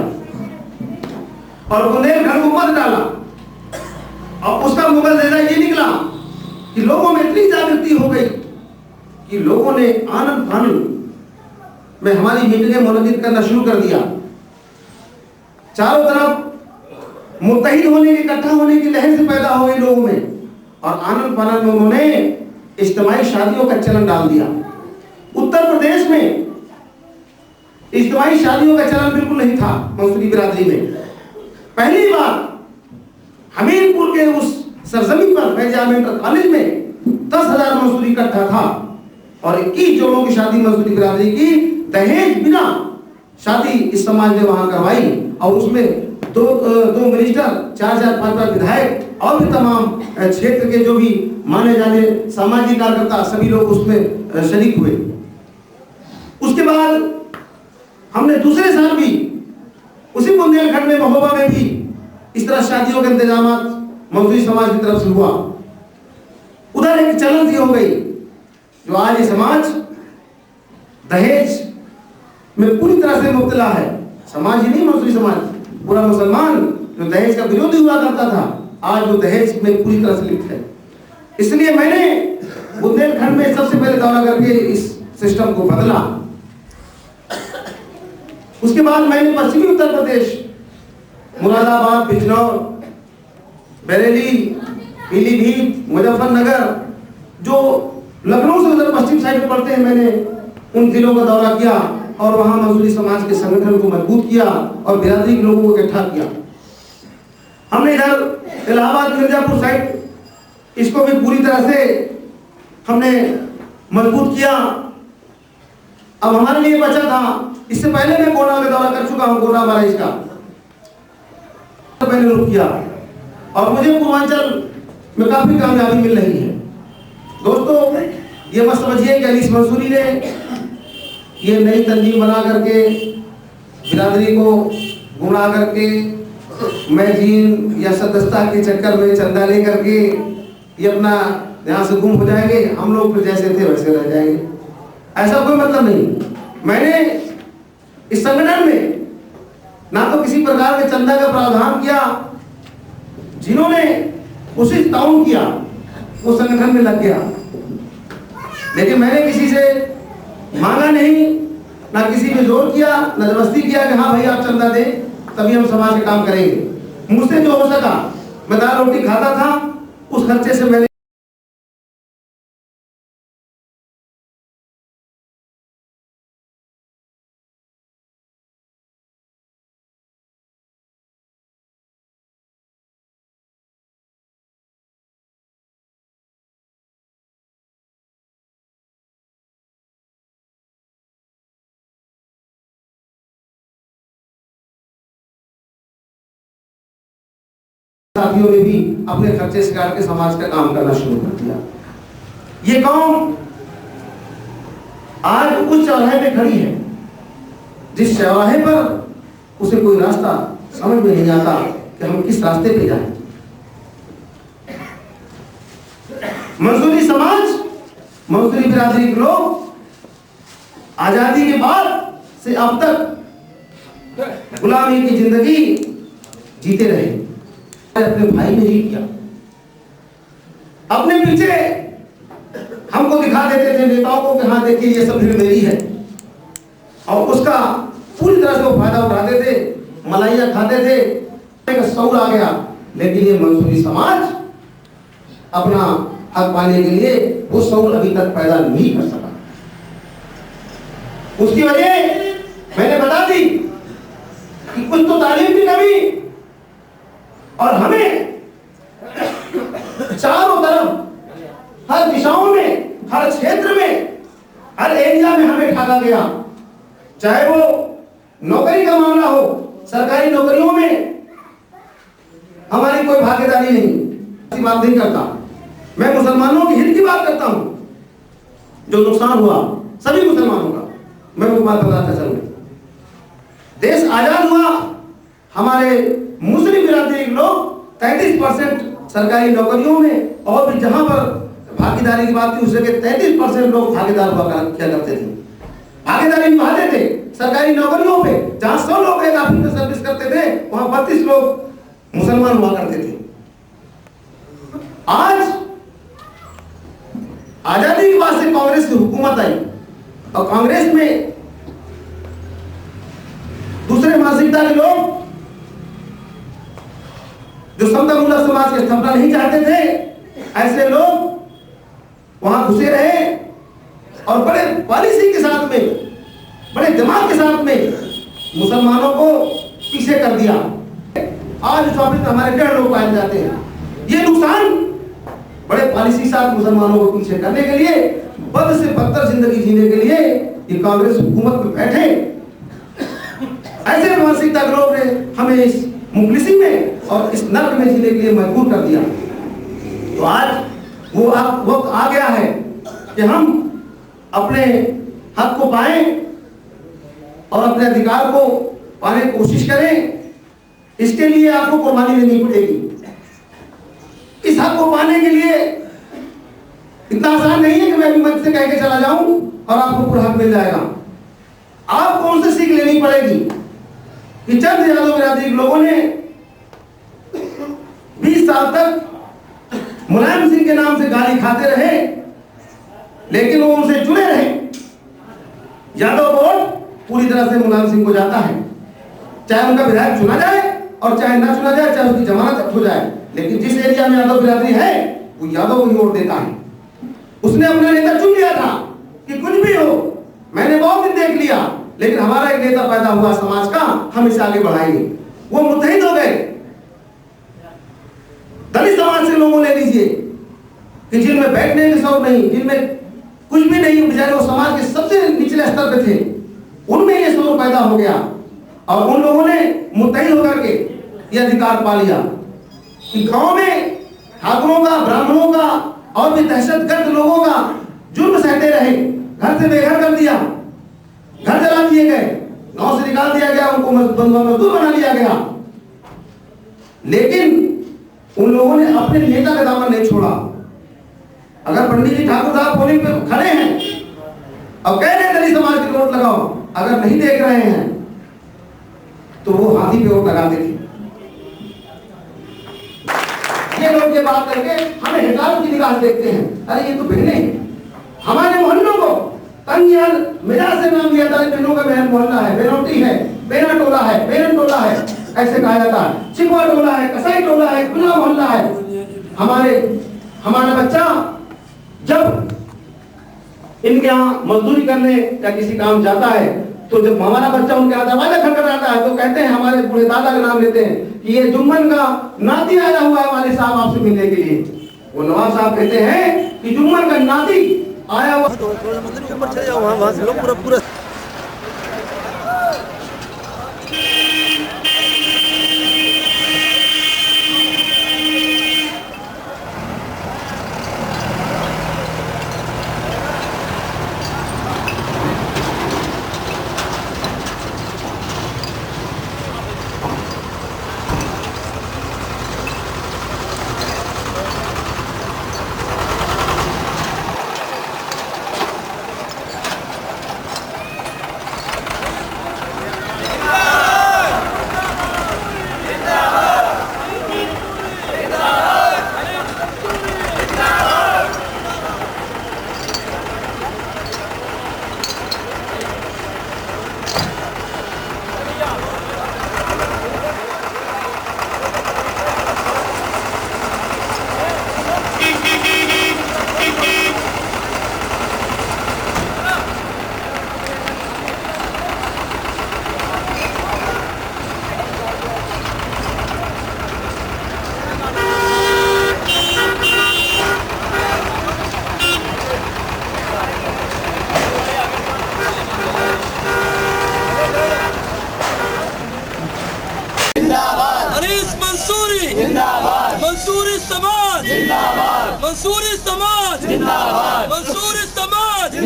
और बुंदेलखंड को मत डाला। और उसका मुगल नतीजा ये निकला कि लोगों में इतनी जागृति हो गई कि लोगों ने आनंद फानंद में हमारी मीटिंगें मुनक्किद करना शुरू कर दिया। चारों तरफ मुत्तहिद होने की, इकट्ठा होने की लहर से पैदा हो गई लोगों में और आनंद फानंद में उन्होंने इज्तिमाई शादियों का चलन डाल दिया। उत्तर प्रदेश में इज्तिमाई शादियों का चलन बिल्कुल नहीं था मंसूरी बिरादरी में। पहली बार हमीरपुर के उस सरजमीन पर फैजाम इंटर कॉलेज में 10,000 मंसूरी इकट्ठा था और 21 जोड़ों की शादी मंसूरी बिरादरी की दहेज बिना शादी इस समाज ने वहां करवाई और उसमें दो मिनिस्टर, 4-5 विधायक और भी तमाम क्षेत्र के जो भी माने जाने सामाजिक कार्यकर्ता सभी लोग उसमें शरीक हुए। उसके बाद हमने दूसरे साल भी उसी बुंदेलखंड में, महोबा में भी इस तरह शादियों के इंतजाम मंसूरी समाज की तरफ से हुआ। उधर एक चलन सी हो गई जो आज ये समाज दहेज में पूरी तरह से मुब्तला है। समाज ही नहीं, मंसूरी समाज, पूरा मुसलमान जो दहेज का विरोधी हुआ करता था, आज वो दहेज में पूरी तरह से लिप्त है। इसलिए मैंने बुंदेलखंड में सबसे पहले दौरा करके इस सिस्टम को बदला। उसके बाद मैंने पश्चिमी उत्तर प्रदेश, मुरादाबाद, बिजनौर, बरेली, पीलीभीत, मुजफ्फरनगर, जो लखनऊ से उधर पश्चिम साइड में पड़ते हैं, मैंने उन जिलों का दौरा किया और वहां मंसूरी समाज के संगठन को मजबूत किया और बिरादरी के लोगों को इकट्ठा किया। हमने इधर इलाहाबाद, मिर्जापुर साइड इसको भी पूरी तरह से हमने मजबूत किया। अब हमारे लिए बचा था, इससे पहले मैं गोंडा का दौरा कर चुका हूं, गोंडा महाराज का मैंने रुक किया और मुझे पूर्वांचल में काफी कामयाबी मिल रही है। दोस्तों, ये मत समझिए कि अनीस मंसूरी ने ये नई तंजीम बना करके बिरादरी को गुमराह करके मैगजीन या सदस्यता के चक्कर में चंदा ले करके ये अपना यहाँ से गुम हो जाएंगे, हम लोग फिर जैसे थे वैसे रह जाएंगे। ऐसा कोई मतलब नहीं। मैंने इस संगठन में ना तो किसी प्रकार के चंदा का प्रावधान किया, जिन्होंने उचित ताउन किया वो संगठन में लग गया, लेकिन मैंने किसी से मांगा नहीं, ना किसी पे जोर किया, ना जबरदस्ती किया कि हाँ भाई आप चंदा दें तभी हम समाज के काम करेंगे। मुझसे जो हो सका, मैं दाल रोटी खाता था, उस खर्चे से मैंने साथियों ने भी अपने खर्चे से काट के समाज का काम करना शुरू कर दिया। ये कौम आज उस चौराहे पे खड़ी है जिस चौराहे पर उसे कोई रास्ता समझ में नहीं आता कि हम किस रास्ते पे जाएं। मजदूरी समाज, मजदूरी बिरादरी के लोग आजादी के बाद से अब तक गुलामी की जिंदगी जीते रहे। अपने भाई ने ही किया, अपने पीछे हमको दिखा देते थे नेताओं को कि हाँ देखिए ये सब भीड़ मेरी है, और उसका पूरी तरह से वो फायदा उठाते थे, मलाइयाँ खाते थे, एक शौर आ गया। लेकिन ये मंसूरी समाज अपना हक पाने के लिए वो शौर अभी तक पैदा नहीं कर सका। उसकी वजह मैंने बता दी कि कुछ तो तालीम की कमी, और हमें चारों तरफ हर दिशाओं में, हर क्षेत्र में, हर एरिया में हमें ठगा गया। चाहे वो नौकरी का मामला हो, सरकारी नौकरियों में हमारी कोई भागीदारी नहीं, ऐसी बात नहीं करता। मैं मुसलमानों के हित की बात करता हूं। जो नुकसान हुआ सभी मुसलमानों का, मैं वो बात बताता चलूं। देश आजाद हुआ, हमारे मुस्लिम बिरादरी के लोग 33% सरकारी नौकरियों में, और भी जहां पर भागीदारी की बात थी उस जगह 33% लोग भागीदार हुआ किया करते थे, भागीदारी निभाते थे सरकारी नौकरियों पे। जहां 100 लोग एक ऑफिस में सर्विस करते थे वहां 32 लोग मुसलमान हुआ करते थे। आज आजादी के बाद से कांग्रेस की हुकूमत आई, और कांग्रेस में दूसरे मानसिकता के लोग जो समतामूलक समाज की स्थापना नहीं चाहते थे, ऐसे लोग वहां घुसे रहे और बड़े पॉलिसी के साथ में, बड़े दिमाग के साथ में मुसलमानों को पीछे कर दिया। आज इस ऑफिस में हमारे 1.5 लोग पाए जाते हैं। ये नुकसान बड़े पॉलिसी के साथ मुसलमानों को पीछे करने के लिए, बद से बदतर जिंदगी जीने के लिए ये कांग्रेस हुकूमत में बैठे। ऐसे मानसिकता के लोग ने हमें इस मुफलिसी में और इस नर्क में जीने के लिए मजबूर कर दिया। तो आज वो वक्त आ गया है कि हम अपने हक को पाएं और अपने अधिकार को पाने की कोशिश करें। इसके लिए आपको कुर्बानी देनी पड़ेगी। इस हक को पाने के लिए इतना आसान नहीं है कि मैं भी मंच से कह के चला जाऊं और आपको पूरा हक मिल जाएगा। आपको उनसे सीख लेनी पड़ेगी कि चंद यादव बिरादरी के लोगों ने 20 साल तक मुलायम सिंह के नाम से गाली खाते रहे, लेकिन वो उनसे जुड़े रहे। यादव वोट पूरी तरह से मुलायम सिंह को जाता है, चाहे उनका विधायक चुना जाए और चाहे ना चुना जाए, चाहे उसकी जमानत हो जाए। लेकिन जिस एरिया में यादव बिरादरी है वो यादव को ही वोट देता है। उसने अपना नेता चुन लिया था कि कुछ भी हो, मैंने बहुत दिन देख लिया, लेकिन हमारा एक नेता पैदा हुआ समाज का, हम इसे आगे बढ़ाएंगे। वो मुत्तहिद हो गए। दलित समाज से लोगों ले लीजिए कि जिनमें बैठने के शौक नहीं, जिनमें कुछ भी नहीं, बेचारे वो समाज के सबसे निचले स्तर पे थे, उनमें ये शौक पैदा हो गया और उन लोगों ने मुत्तहिद होकर के ये अधिकार पा लिया कि गांव में ठाकुरों का, ब्राह्मणों का और भी दहशतगर्द लोगों का जुर्म सहते रहे। घर से बेघर कर दिया, घर जला दिए गए, गांव से निकाल दिया गया, उनको मजदूर बना लिया गया। लेकिन उन लोगों ने अपने नेता का दामन नहीं छोड़ा। अगर पंडित जी ठाकुर साहब पोलिंग पे खड़े हैं और कह रहे हैं दलित समाज की वोट लगाओ, अगर नहीं देख रहे हैं तो वो हाथी पे वोट लगाते थे। ये लोग ये बात करके हमें हिदायत की निगाह देखते हैं, अरे ये तो बहने हमारे मोहल्लों को तंगियाल मिजाज से नाम दिया था। बहनों का बहन मोहल्ला है, बेनौटी है, बेना टोला है, बेरन टोला है, ऐसे कहा जाता है। चिकवा टोला है, कसाई टोला है, खुला मोहल्ला है। हमारा बच्चा जब इनके यहाँ मजदूरी करने या किसी काम जाता है, तो जब हमारा बच्चा उनके यहाँ दरवाजा खटखटाता है तो कहते हैं, हमारे बूढ़े दादा का नाम लेते हैं कि ये जुम्मन का नाती आया हुआ है वाले साहब आपसे मिलने के लिए। वो नवाब साहब कहते हैं कि जुम्मन का नाती आया हुआ। मंदिर के ऊपर चले जाओ, वहाँ से लोग पूरा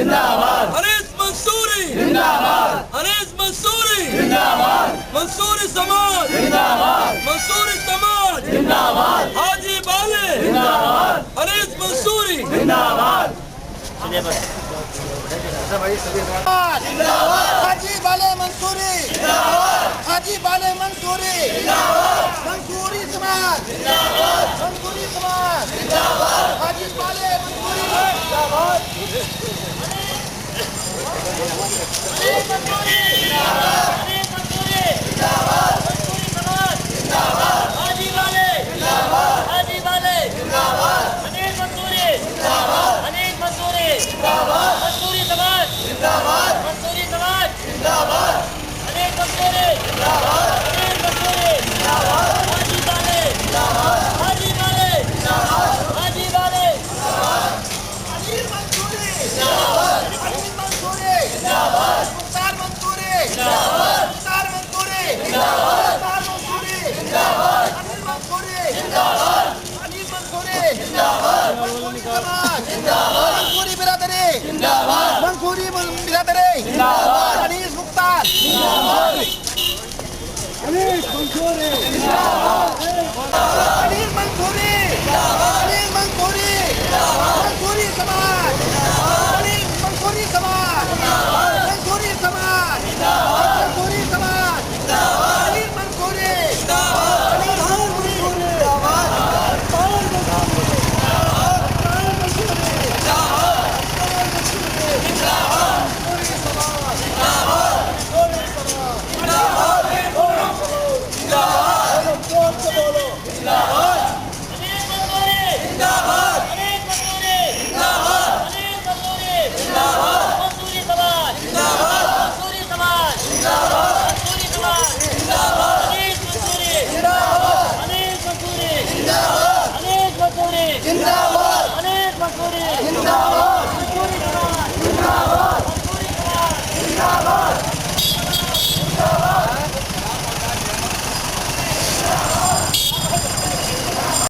जिंदाबाद, अनीस मंसूरी जिंदाबाद, अनीस मंसूरी जिंदाबाद, मंसूरी समाज जिंदाबाद, मंसूरी समाज जिंदाबाद, हाजी बाले जिंदाबाद, अनीस मंसूरी जिंदाबाद, हाजी बाले मंसूरी जिंदाबाद, हाजी बाले मंसूरी जिंदाबाद, मंसूरी समाज जिंदाबाद, मंसूरी समाज जिंदाबाद, हाजी बाले मंसूरी जिंदाबाद, अनीस मंसूरी जिंदाबाद, अनीस मंसूरी जिंदाबाद, मंसूरी समाज जिंदाबाद, हाजी बाले जिंदाबाद, हाजी बाले जिंदाबाद, अनीस मंसूरी जिंदाबाद, अनीस मंसूरी जिंदाबाद, मंसूरी समाज जिंदाबाद, मंसूरी समाज जिंदाबाद, अनीस मंसूरी जिंदाबाद, अनीस मंसूरी जिंदाबाद, हाजी बाले जिंदाबाद, हाजी बाले जिंदाबाद, हाजी बाले जिंदाबाद, अनीस मंसूरी जिंदाबाद, अनीस मंसूरी जिंदाबाद, मुख्तार मंसूरी जिंदाबाद, मुख्तार मंसूरी जिंदाबाद, मुख्तार मंसूरी जिंदाबाद, अनीस मंसूरी जिंदाबाद, अनीस मंसूरी जिंदाबाद, मंसूरी समाज जिंदाबाद, मंसूरी बिरादरी जिंदाबाद, मंसूरी बिरादरी जिंदाबाद, अनीस मुख्तार जिंदाबाद, अनीस मंसूरी जिंदाबाद, अनीस मंसूरी जिंदाबाद, अनीस मंसूरी जिंदाबाद, मंसूरी समाज जिंदाबाद, अनीस मंसूरी समाज जिंदाबाद, मंसूरी समाज जिंदाबाद, मंसूरी समाज जिंदाबाद, अनीस मंसूरी जिंदाबाद, अनीस मंसूरी जिंदाबाद, जिंदाबाद, अनीस मंसूरी जिंदाबाद, अनीस मंसूरी जिंदाबाद,